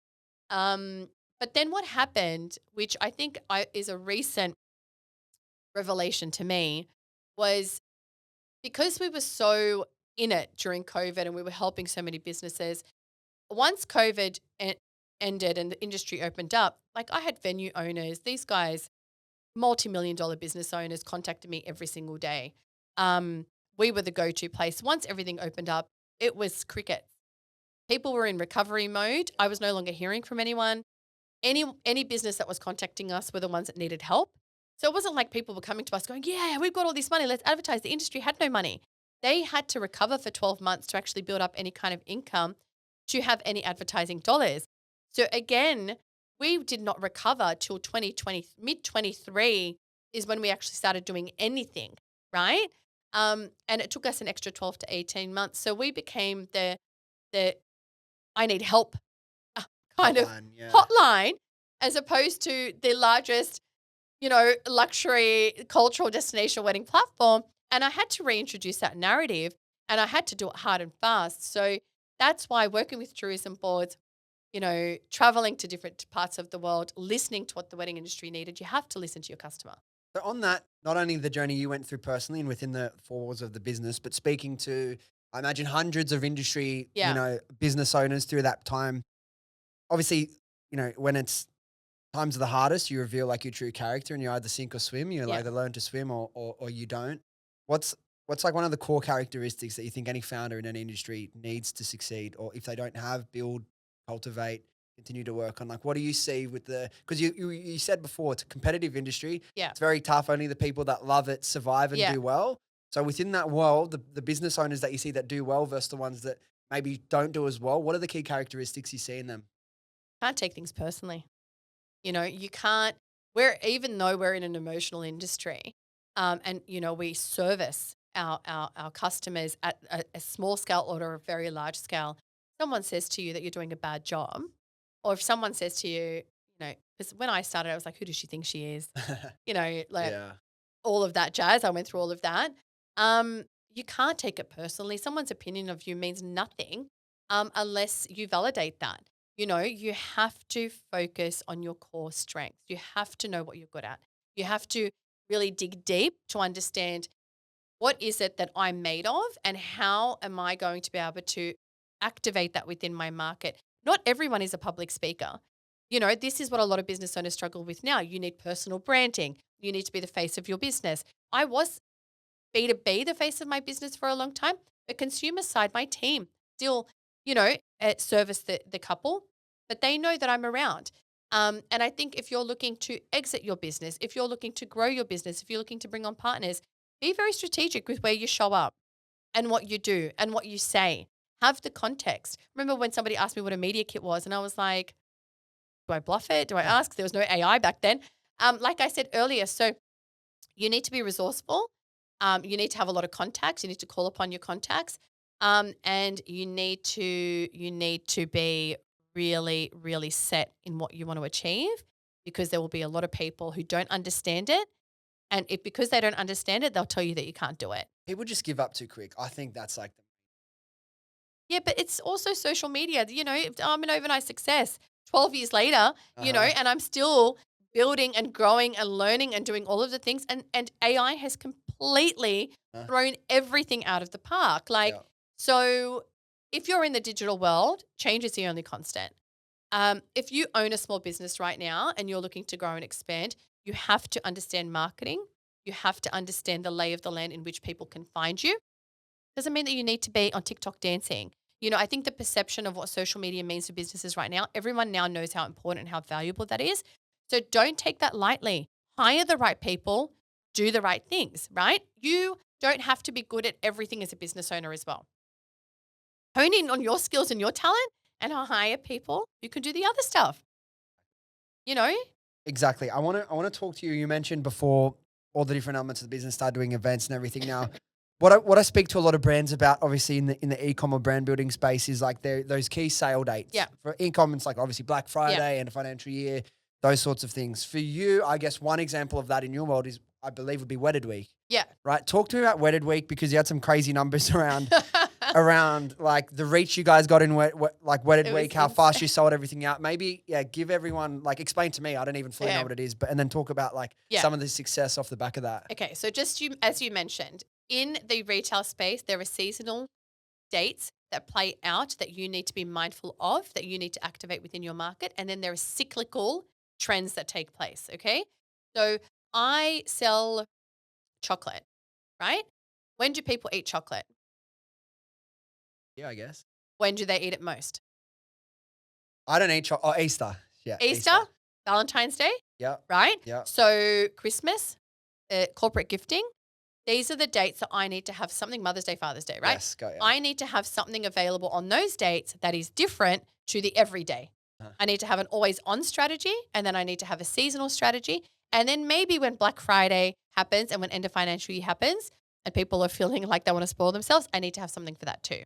Um, but then what happened, which I think is a recent revelation to me, was because we were so in it during COVID and we were helping so many businesses. Once COVID ended and the industry opened up, like I had venue owners, these guys, multi-million-dollar business owners contacted me every single day. We were the go-to place. Once everything opened up, it was crickets. People were in recovery mode. I was no longer hearing from anyone. Any business that was contacting us were the ones that needed help. So it wasn't like people were coming to us going, yeah, we've got all this money, let's advertise. The industry had no money. They had to recover for 12 months to actually build up any kind of income to have any advertising dollars. So again, we did not recover till 2020, mid 23 is when we actually started doing anything, right? And it took us an extra 12 to 18 months. So we became the I need help kind of Hotline, yeah. hotline, as opposed to the largest, luxury cultural destination wedding platform. And I had to reintroduce that narrative and I had to do it hard and fast. So that's why working with tourism boards, traveling to different parts of the world, listening to what the wedding industry needed, you have to listen to your customer. So on that, not only the journey you went through personally and within the four walls of the business, but speaking to, I imagine, hundreds of industry, Yeah. business owners through that time. Obviously, when it's times are the hardest, you reveal like your true character and you either sink or swim. You Yeah. either learn to swim or you don't. What's like one of the core characteristics that you think any founder in an industry needs to succeed, or if they don't have, build, cultivate, continue to work on? Like, what do you see with because you said before, it's a competitive industry. Yeah. It's very tough. Only the people that love it survive and Yeah. do well. So within that world, the business owners that you see that do well versus the ones that maybe don't do as well, what are the key characteristics you see in them? Can't take things personally. You can't, even though we're in an emotional industry, and, we service our customers at a small scale or a very large scale, someone says to you that you're doing a bad job, or if someone says to you, because when I started, I was like, who does she think she is? Like Yeah. all of that jazz. I went through all of that. You can't take it personally. Someone's opinion of you means nothing unless you validate that. You have to focus on your core strengths. You have to know what you're good at. You have to really dig deep to understand what is it that I'm made of and how am I going to be able to activate that within my market. Not everyone is a public speaker. This is what a lot of business owners struggle with now. You need personal branding. You need to be the face of your business. I was B2B, the face of my business for a long time, but consumer side, my team still, service the couple, but they know that I'm around. And I think if you're looking to exit your business, if you're looking to grow your business, if you're looking to bring on partners, be very strategic with where you show up and what you do and what you say. Have the context. Remember when somebody asked me what a media kit was, and I was like, do I bluff it? Do I ask? There was no AI back then. Like I said earlier, so you need to be resourceful. You need to have a lot of contacts. You need to call upon your contacts, and you need to be really, really set in what you want to achieve, because there will be a lot of people who don't understand it, and because they don't understand it, they'll tell you that you can't do it. People just give up too quick. I think that's like Yeah, but it's also social media. If I'm an overnight success 12 years later, Uh-huh. and I'm still building and growing and learning and doing all of the things. And AI has completely Uh, thrown everything out of the park. yeah. So if you're in the digital world, change is the only constant. If you own a small business right now and you're looking to grow and expand, you have to understand marketing. You have to understand the lay of the land in which people can find you. Doesn't mean that you need to be on TikTok dancing. I think the perception of what social media means for businesses right now, everyone now knows how important and how valuable that is. So don't take that lightly. Hire the right people, do the right things, right? You don't have to be good at everything as a business owner as well. Hone in on your skills and your talent and hire people who can do the other stuff, you know? Exactly. I want to talk to you. You mentioned before all the different elements of the business, start doing events and everything. Now, what I speak to a lot of brands about, obviously in the e-com or brand building space, is like those key sale dates. Yeah. For e-com, it's like obviously Black Friday and a financial year, those sorts of things. For you, I guess one example of that in your world is, I believe, would be Wedded Week. Yeah. Right. Talk to me about Wedded Week, because you had some crazy numbers around like the reach you guys got in Wedded It was Week, how fast you sold everything out. Maybe, give everyone, like, explain to me. I don't even fully know what it is, but and then talk about like some of the success off the back of that. Okay, so as you mentioned, in the retail space, there are seasonal dates that play out that you need to be mindful of, that you need to activate within your market, and then there are cyclical trends that take place. Okay, so I sell chocolate, right? When do people eat chocolate? Yeah, I guess. When do they eat it most? I don't eat Easter. Yeah, Easter, Valentine's Day, Yeah, right? yeah. So Christmas, corporate gifting. These are the dates that I need to have something. Mother's Day, Father's Day, right? Yes, go, yeah. I need to have something available on those dates that is different to the everyday. I need to have an always on strategy, and then I need to have a seasonal strategy. And then maybe when Black Friday happens and when end of financial year happens and people are feeling like they want to spoil themselves, I need to have something for that too.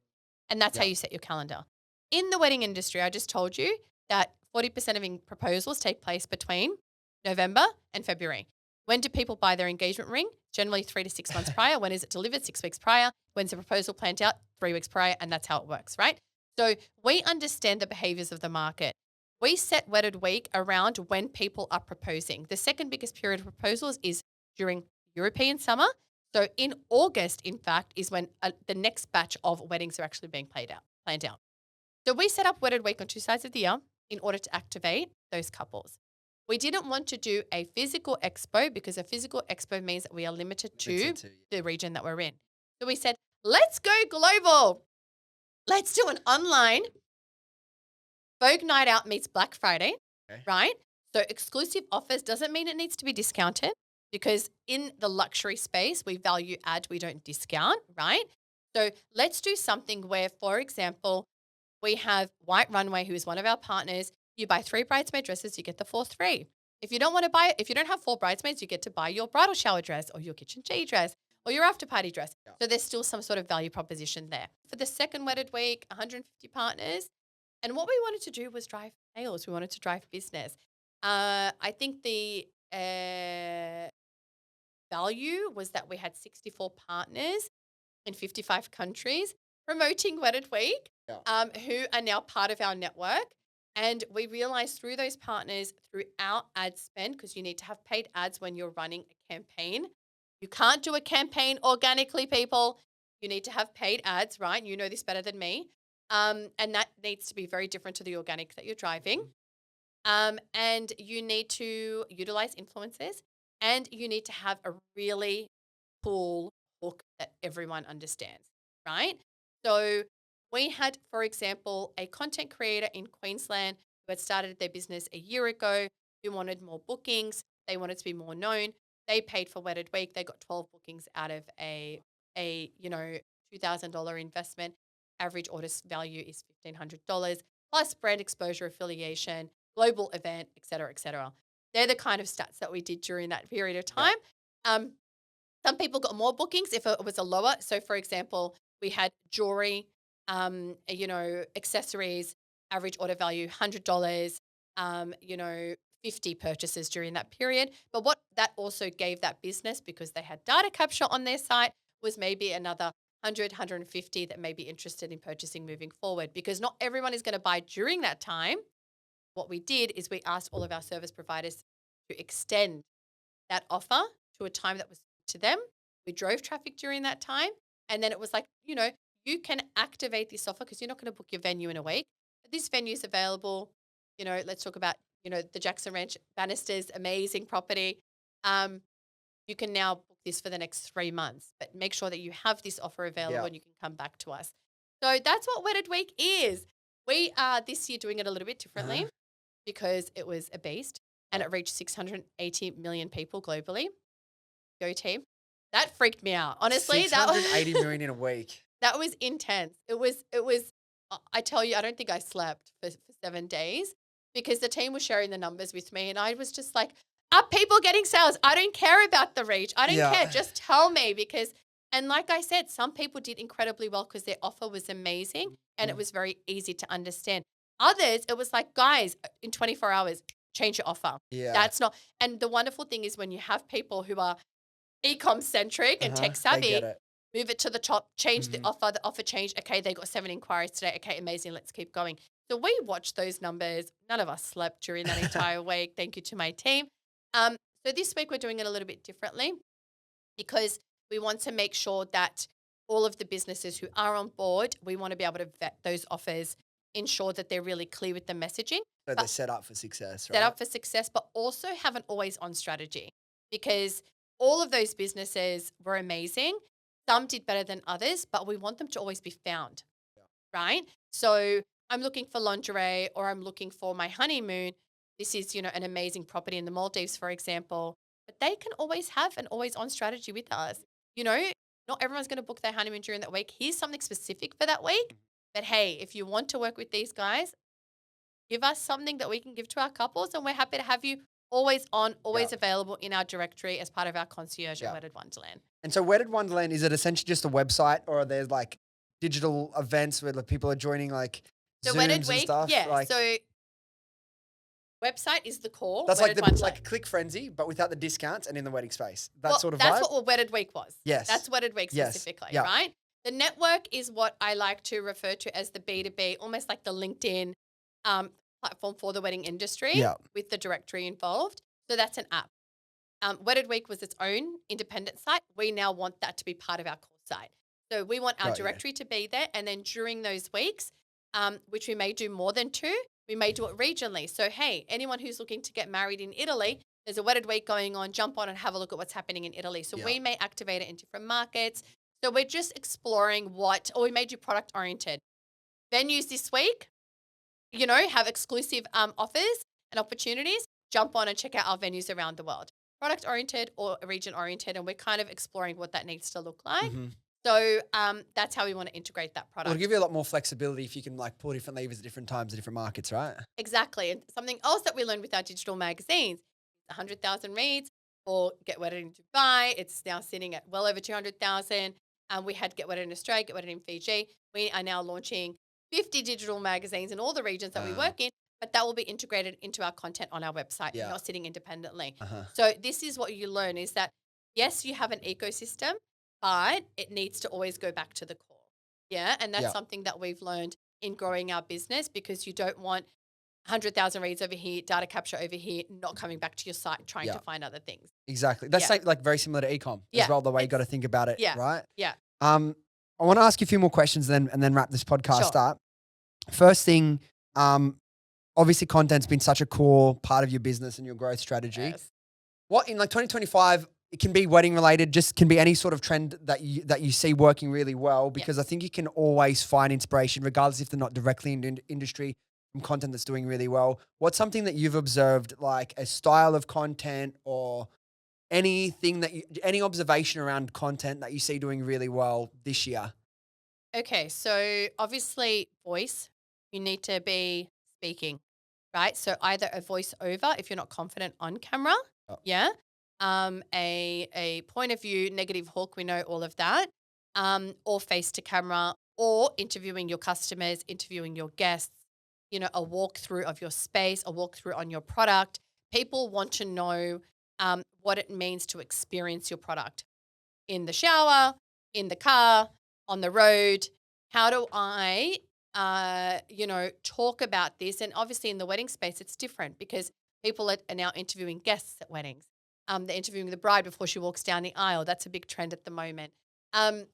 And that's how you set your calendar. In the wedding industry, I just told you that 40% of proposals take place between November and February. When do people buy their engagement ring? Generally 3 to 6 months prior. When is it delivered? 6 weeks prior. When's the proposal planned out? 3 weeks prior. And that's how it works, right? So we understand the behaviors of the market. We set Wedded Week around when people are proposing. The second biggest period of proposals is during European summer. So in August, in fact, is when the next batch of weddings are actually being planned out. So we set up Wedded Week on 2 sides of the year in order to activate those couples. We didn't want to do a physical expo because a physical expo means that we are limited to the region that we're in. So we said, let's go global. Let's do an online Vogue Night Out meets Black Friday, right? So exclusive offers doesn't mean it needs to be discounted, because in the luxury space, we value add, we don't discount, right? So let's do something where, for example, we have White Runway, who is one of our partners. You buy 3 bridesmaid dresses, you get the 4th free. If you don't want to buy it, if you don't have 4 bridesmaids, you get to buy your bridal shower dress or your kitchen tea dress or your after party dress. Yeah. So there's still some sort of value proposition there. For the second Wedded Week, 150 partners. And what we wanted to do was drive sales. We wanted to drive business. I think the value was that we had 64 partners in 55 countries promoting Wedded Week, who are now part of our network. And we realized through those partners, through our ad spend, because you need to have paid ads when you're running a campaign. You can't do a campaign organically, people. You need to have paid ads, right? You know this better than me. And that needs to be very different to the organic that you're driving. And you need to utilize influencers, and you need to have a really cool hook that everyone understands, right? So we had, for example, a content creator in Queensland who had started their business a year ago, who wanted more bookings. They wanted to be more known. They paid for Wedded Week. They got 12 bookings out of a $2,000 investment. Average order value is $1,500 plus brand exposure, affiliation, global event, et cetera, et cetera. They're the kind of stats that we did during that period of time. Some people got more bookings if it was a lower. So, for example, we had jewelry, accessories, average order value $100, 50 purchases during that period. But what that also gave that business, because they had data capture on their site, was maybe another 100, 150 that may be interested in purchasing moving forward, because not everyone is going to buy during that time. What we did is we asked all of our service providers to extend that offer to a time that was to them. We drove traffic during that time. And then it was like, you can activate this offer because you're not going to book your venue in a week. But this venue is available. Let's talk about, the Jackson Ranch Bannisters, amazing property. You can now book this for the next 3 months, but make sure that you have this offer available and you can come back to us. So that's what Wedded Week is. We are this year doing it a little bit differently because it was a beast and it reached 680 million people globally. Go team. That freaked me out. Honestly, 680 million in a week. That was intense. It was, I tell you, I don't think I slept for 7 days. because the team was sharing the numbers with me and I was just like, are people getting sales? I don't care about the reach. I don't Yeah. care. Just tell me because, and like I said, some people did incredibly well because their offer was amazing and it was very easy to understand. Others, it was like, guys, in 24 hours, change your offer. Yeah. That's not, and the wonderful thing is when you have people who are e-com centric and tech They savvy, get it. move it to the top, change the offer changed. Okay, they got 7 inquiries today. Okay, amazing. Let's keep going. So we watched those numbers. None of us slept during that entire week. Thank you to my team. So this week we're doing it a little bit differently because we want to make sure that all of the businesses who are on board, we want to be able to vet those offers, ensure that they're really clear with the messaging. So they're set up for success, right? Set up for success, but also have an always on strategy because all of those businesses were amazing. Some did better than others, but we want them to always be found, right? So I'm looking for lingerie or I'm looking for my honeymoon. This is, an amazing property in the Maldives, for example, but they can always have an always on strategy with us. Not everyone's going to book their honeymoon during that week. Here's something specific for that week. But hey, if you want to work with these guys, give us something that we can give to our couples and we're happy to have you always on, always available in our directory as part of our concierge at Wedded Wonderland. And so Wedded Wonderland, is it essentially just a website or are there like digital events where people are joining like The Zooms Wedded and Week, stuff? yeah. Like, So website is the core. that's Wedded like Wonderland. like Click Frenzy, but without the discounts and in the wedding space. That Well, sort of that's vibe? what Wedded Week was. Yes. That's Wedded Week Yes. specifically, Yeah. right? The network is what I like to refer to as the B2B, almost like the LinkedIn platform for the wedding industry with the directory involved. So that's an app. Wedded Week was its own independent site. We now want that to be part of our core site. So we want our directory to be there. And then during those weeks, which we may do more than 2, we may do it regionally. So, hey, anyone who's looking to get married in Italy, there's a Wedded Week going on. Jump on and have a look at what's happening in Italy. So we may activate it in different markets. So we're just exploring or we may do product oriented. Venues this week, have exclusive offers and opportunities. Jump on and check out our venues around the world. Product oriented or region oriented. And we're kind of exploring what that needs to look like. So that's how we want to integrate that product. It'll give you a lot more flexibility if you can like pull different levers at different times in different markets, right? Exactly. And something else that we learned with our digital magazines, 100,000 reads for Get Wedded in Dubai. It's now sitting at well over 200,000. We had Get Wedded in Australia, Get Wedded in Fiji. We are now launching 50 digital magazines in all the regions that we work in, but that will be integrated into our content on our website, not sitting independently. So this is what you learn is that, yes, you have an ecosystem, but it needs to always go back to the core. Yeah. And that's something that we've learned in growing our business because you don't want 100,000 reads over here, data capture over here, not coming back to your site, trying to find other things. Exactly. That's like very similar to ecom as well, the way you got to think about it, right? Yeah. I want to ask you a few more questions and then wrap this podcast up. First thing, obviously content's been such a core part of your business and your growth strategy. Yes. What in like 2025, it can be wedding related, just can be any sort of trend that you see working really well because I think you can always find inspiration regardless if they're not directly in the industry from content that's doing really well. What's something that you've observed, like a style of content or anything any observation around content that you see doing really well this year? Okay. So obviously voice, you need to be speaking, right? So either a voice over if you're not confident on camera. Yeah. A point of view, negative hook, we know all of that. Or face to camera or interviewing your customers, interviewing your guests, a walkthrough of your space, a walkthrough on your product. People want to know what it means to experience your product in the shower, in the car, on the road. How do I, talk about this? And obviously in the wedding space, it's different because people are now interviewing guests at weddings. They're interviewing the bride before she walks down the aisle. That's a big trend at the moment.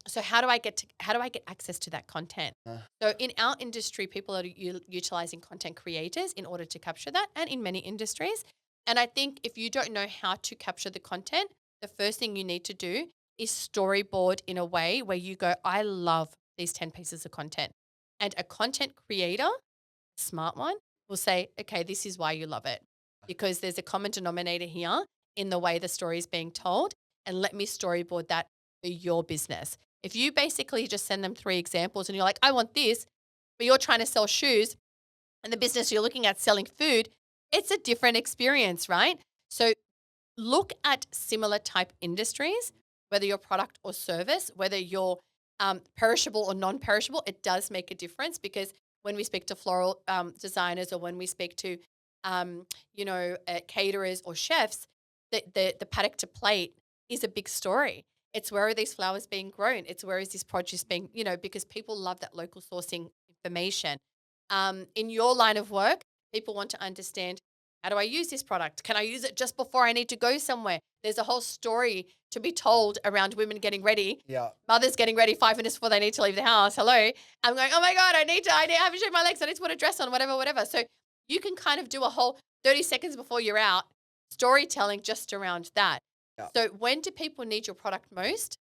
So how do I get access to that content? So in our industry, people are utilizing content creators in order to capture that, and in many industries. And I think if you don't know how to capture the content, the first thing you need to do is storyboard in a way where you go, I love these 10 pieces of content. And a content creator, a smart one, will say, okay, this is why you love it. Because there's a common denominator here in the way the story is being told, and let me storyboard that for your business. If you basically just send them 3 examples and you're like, I want this, but you're trying to sell shoes and the business you're looking at selling food, it's a different experience, right? So look at similar type industries, whether your product or service, whether you're perishable or non-perishable, it does make a difference, because when we speak to floral designers, or when we speak to, caterers or chefs, the paddock to plate is a big story. It's where are these flowers being grown? It's where is this produce being, because people love that local sourcing information. In your line of work, people want to understand, how do I use this product? Can I use it just before I need to go somewhere? There's a whole story to be told around women getting ready. Yeah. Mothers getting ready 5 minutes before they need to leave the house. Hello. I'm going, oh my God, I haven't shaved my legs. I need to put a dress on, whatever. So you can kind of do a whole 30 seconds before you're out storytelling just around that. Yeah. So when do people need your product most?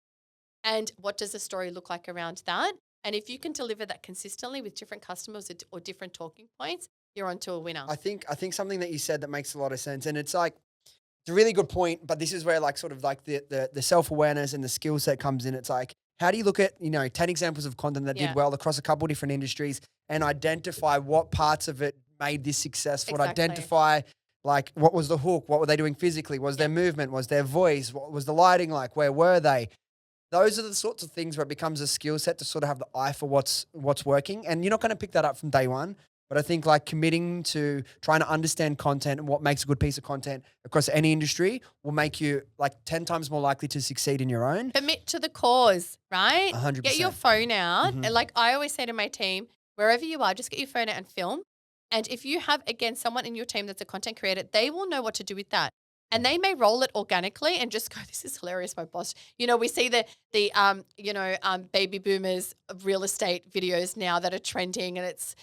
And what does the story look like around that? And if you can deliver that consistently with different customers or different talking points, you're onto a winner. I think something that you said that makes a lot of sense, and it's like, it's a really good point, but this is where like sort of like the self-awareness and the skill set comes in. It's like, how do you look at, 10 examples of content that did well across a couple of different industries and identify what parts of it made this successful? Exactly. Identify like, what was the hook? What were they doing physically? Was their movement? Was their voice? What was the lighting like? Where were they? Those are the sorts of things where it becomes a skill set to sort of have the eye for what's working. And you're not going to pick that up from day one. But I think like committing to trying to understand content and what makes a good piece of content across any industry will make you like 10 times more likely to succeed in your own. Commit to the cause, right? 100%. Get your phone out. Mhm. And like I always say to my team, wherever you are, just get your phone out and film. And if you have, again, someone in your team that's a content creator, they will know what to do with that. And they may roll it organically and just go, this is hilarious, my boss. We see the baby boomers of real estate videos now that are trending, and it's,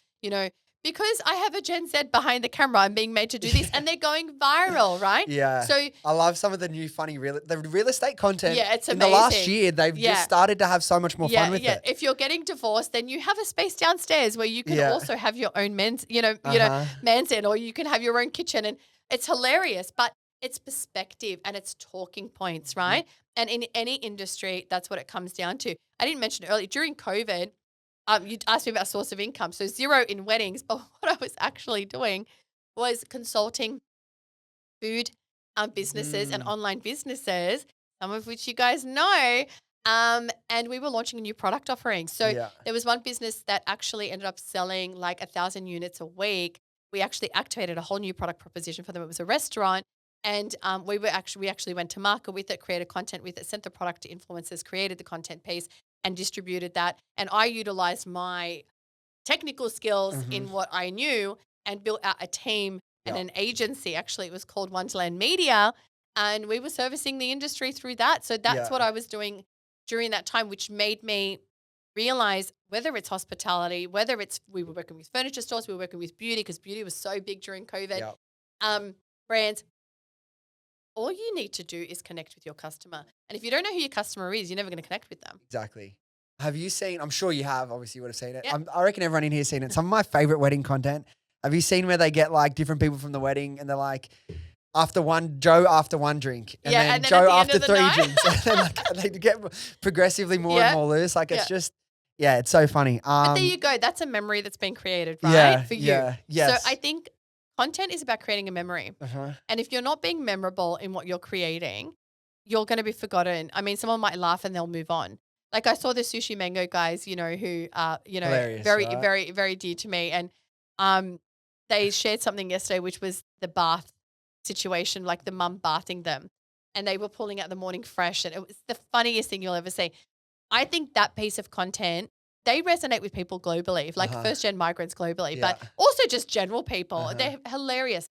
because I have a Gen Z behind the camera, I'm being made to do this, and they're going viral, right? Yeah. So I love some of the new funny real estate content. Yeah, it's in the last amazing. year, they've just started to have so much more fun with it. If you're getting divorced, then you have a space downstairs where you can also have your own man's den, or you can have your own kitchen, and it's hilarious. But it's perspective and it's talking points, right? And in any industry, that's what it comes down to. I didn't mention it earlier. During COVID, you asked me about source of income. So 0 in weddings, but what I was actually doing was consulting food businesses and online businesses, some of which you guys know. And we were launching a new product offering. So there was one business that actually ended up selling like 1,000 units a week. We actually activated a whole new product proposition for them. It was a restaurant. And we actually went to market with it, created content with it, sent the product to influencers, created the content piece, and distributed that. And I utilized my technical skills in what I knew and built out a team and an agency. Actually, it was called Wonderland Media, and we were servicing the industry through that. So that's what I was doing during that time, which made me realize whether it's hospitality, whether it's we were working with furniture stores, we were working with beauty because beauty was so big during COVID. Brands. All you need to do is connect with your customer. And if you don't know who your customer is, you're never going to connect with them. Exactly. Have you seen, I'm sure you have, obviously you would have seen it. Yeah. I reckon everyone in here has seen it. Some of my favorite wedding content. Have you seen where they get like different people from the wedding and they're like, Joe after one drink and then Joe after 3 drinks. And then like, they get progressively more and more loose. Like it's just, it's so funny. But there you go. That's a memory that's been created, right? For you. Yeah, yes. So I think content is about creating a memory. And if you're not being memorable in what you're creating, you're going to be forgotten. I mean, someone might laugh and they'll move on. Like I saw the Sushi Mango guys, who are, Hilarious, very, right? very, very dear to me. And they shared something yesterday, which was the bath situation, like the mum bathing them. And they were pulling out the morning fresh. And it was the funniest thing you'll ever see. I think that piece of content, they resonate with people globally, like first-gen migrants globally, but also just general people. They're hilarious.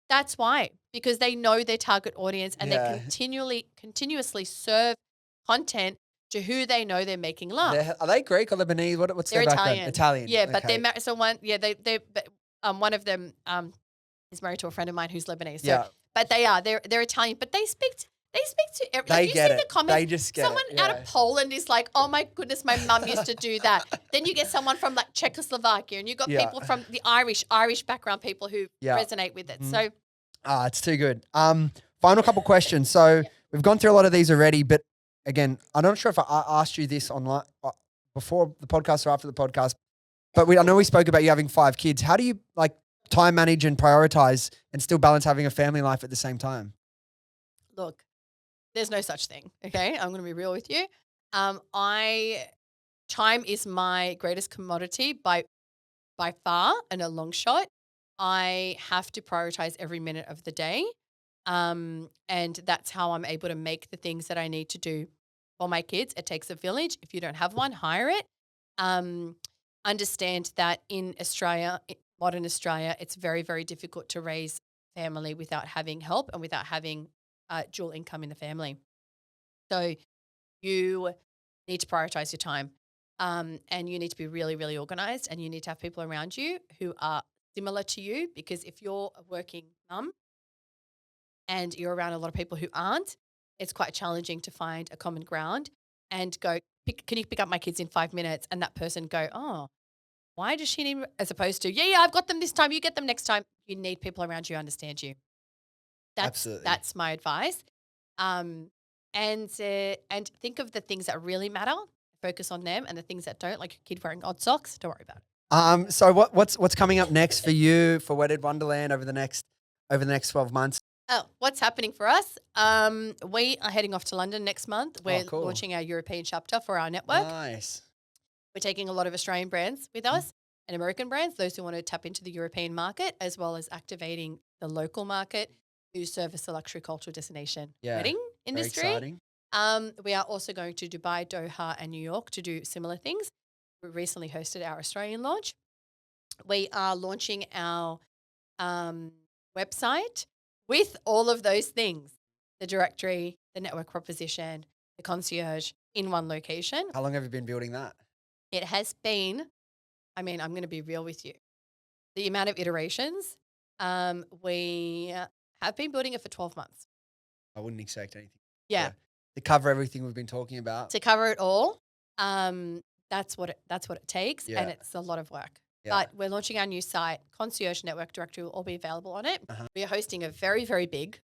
That's why, because they know their target audience and they continuously serve content to who they know they're making laugh. Are they Greek or Lebanese? What's They're their Italian. background? Italian. Yeah, but they're married. So one, one of them is married to a friend of mine who's Lebanese. So, but they're Italian, but they speak to everyone. Have you seen the comments? They just get someone out of Poland is like, oh my goodness, my mum used to do that. Then you get someone from like Czechoslovakia, and you got people from the Irish background, people who resonate with it. So, it's too good. Final couple questions. So we've gone through a lot of these already, but again, I'm not sure if I asked you this online before the podcast or after the podcast. But I know we spoke about you having 5 kids. How do you like time manage and prioritize and still balance having a family life at the same time? Look, there's no such thing. Okay, I'm going to be real with you. Time is my greatest commodity by far and a long shot. I have to prioritize every minute of the day. And that's how I'm able to make the things that I need to do for my kids. It takes a village. If you don't have one, hire it. Understand that in Australia, modern Australia, it's very, very difficult to raise family without having help and without having dual income in the family. So you need to prioritize your time. And you need to be really, really organized, and you need to have people around you who are similar to you, because if you're a working mum and you're around a lot of people who aren't, it's quite challenging to find a common ground and go, can you pick up my kids in 5 minutes? And that person go, oh, why does she need, as opposed to, yeah, I've got them this time, you get them next time. You need people around you who understand you. Absolutely. That's my advice. And think of the things that really matter. Focus on them, and the things that don't, like your kid wearing odd socks, don't worry about it. So what's coming up next for you for Wedded Wonderland over the next 12 months? Oh, what's happening for us? We are heading off to London next month. We're cool. launching our European chapter for our network. Nice. We're taking a lot of Australian brands with us and American brands, those who want to tap into the European market, as well as activating the local market who service the luxury cultural destination wedding industry. Very exciting. We are also going to Dubai, Doha, and New York to do similar things. We recently hosted our Australian launch. We are launching our website with all of those things, the directory, the network proposition, the concierge in one location. How long have you been building that? It has been, I'm going to be real with you. The amount of iterations, we have been building it for 12 months. I wouldn't expect anything. Yeah. To cover everything we've been talking about. To cover it all, that's what it takes, and it's a lot of work. Yeah. But we're launching our new site, Concierge Network Directory will all be available on it. We are hosting a very, very big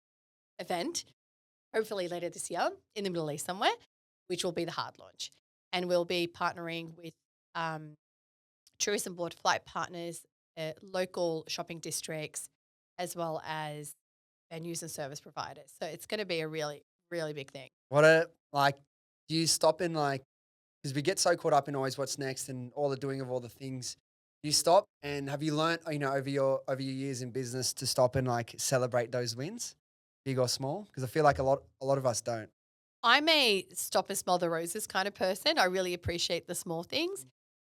event, hopefully later this year in the Middle East somewhere, which will be the hard launch. And we'll be partnering with tourism board flight partners, local shopping districts, as well as venues and service providers. So it's going to be a really, really big thing. Do you stop in because we get so caught up in always what's next and all the doing of all the things. Do you stop, and have you learned, over your years in business to stop and celebrate those wins, big or small? Because I feel like a lot of us don't. I'm a stop and smell the roses kind of person. I really appreciate the small things.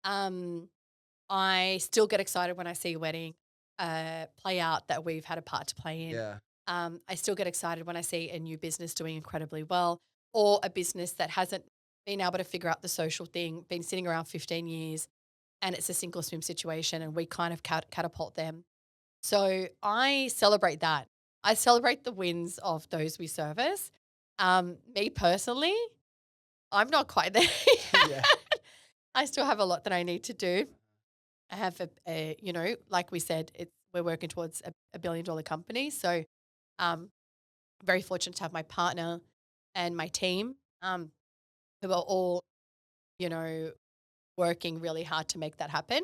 I still get excited when I see a wedding play out that we've had a part to play in. Yeah. I still get excited when I see a new business doing incredibly well, or a business that hasn't been able to figure out the social thing, been sitting around 15 years, and it's a sink or swim situation, and we kind of catapult them. So I celebrate that. I celebrate the wins of those we service. Me personally, I'm not quite there yet. I still have a lot that I need to do. I have like we said, we're working towards a $1 billion company. So very fortunate to have my partner and my team who are all, working really hard to make that happen.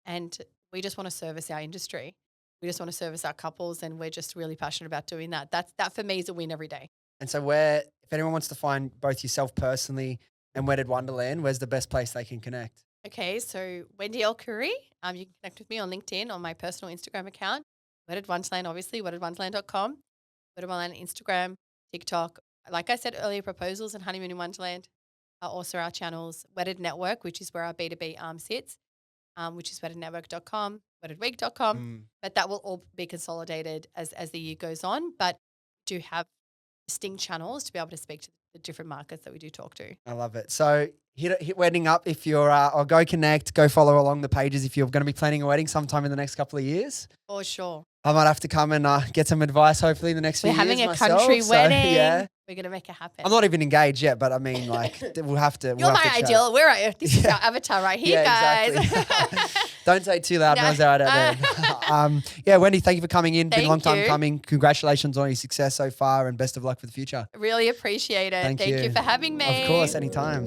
And we just want to service our industry. We just want to service our couples, and we're just really passionate about doing that. That for me is a win every day. And so if anyone wants to find both yourself personally and Wedded Wonderland, where's the best place they can connect? Okay, so Wendy El-khoury. You can connect with me on LinkedIn, on my personal Instagram account. Wedded Wonderland, obviously, weddedwonderland.com. Wedded Wonderland, Instagram, TikTok. Like I said earlier, proposals and honeymoon in Wonderland are also our channels. Wedded Network, which is where our B2B arm sits, which is weddednetwork.com, weddedweek.com. But that will all be consolidated as the year goes on. But do have distinct channels to be able to speak to the different markets that we do talk to. I love it. So hit wedding up if you're, or go connect, go follow along the pages if you're going to be planning a wedding sometime in the next couple of years. For sure. I might have to come and get some advice hopefully in the next few years. We're having a myself, country wedding. Yeah. We're going to make it happen. I'm not even engaged yet, but I mean, we'll have to. You're my ideal. This is our avatar right here, guys. Exactly. Don't say it too loud. No. Wendy, thank you for coming in. Been a long time coming. Congratulations on your success so far, and best of luck for the future. Really appreciate it. Thank you for having me. Of course, anytime.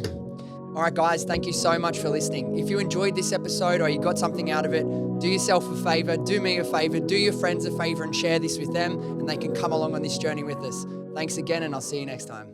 All right, guys, thank you so much for listening. If you enjoyed this episode or you got something out of it, do yourself a favor, do me a favor, do your friends a favor and share this with them, and they can come along on this journey with us. Thanks again, and I'll see you next time.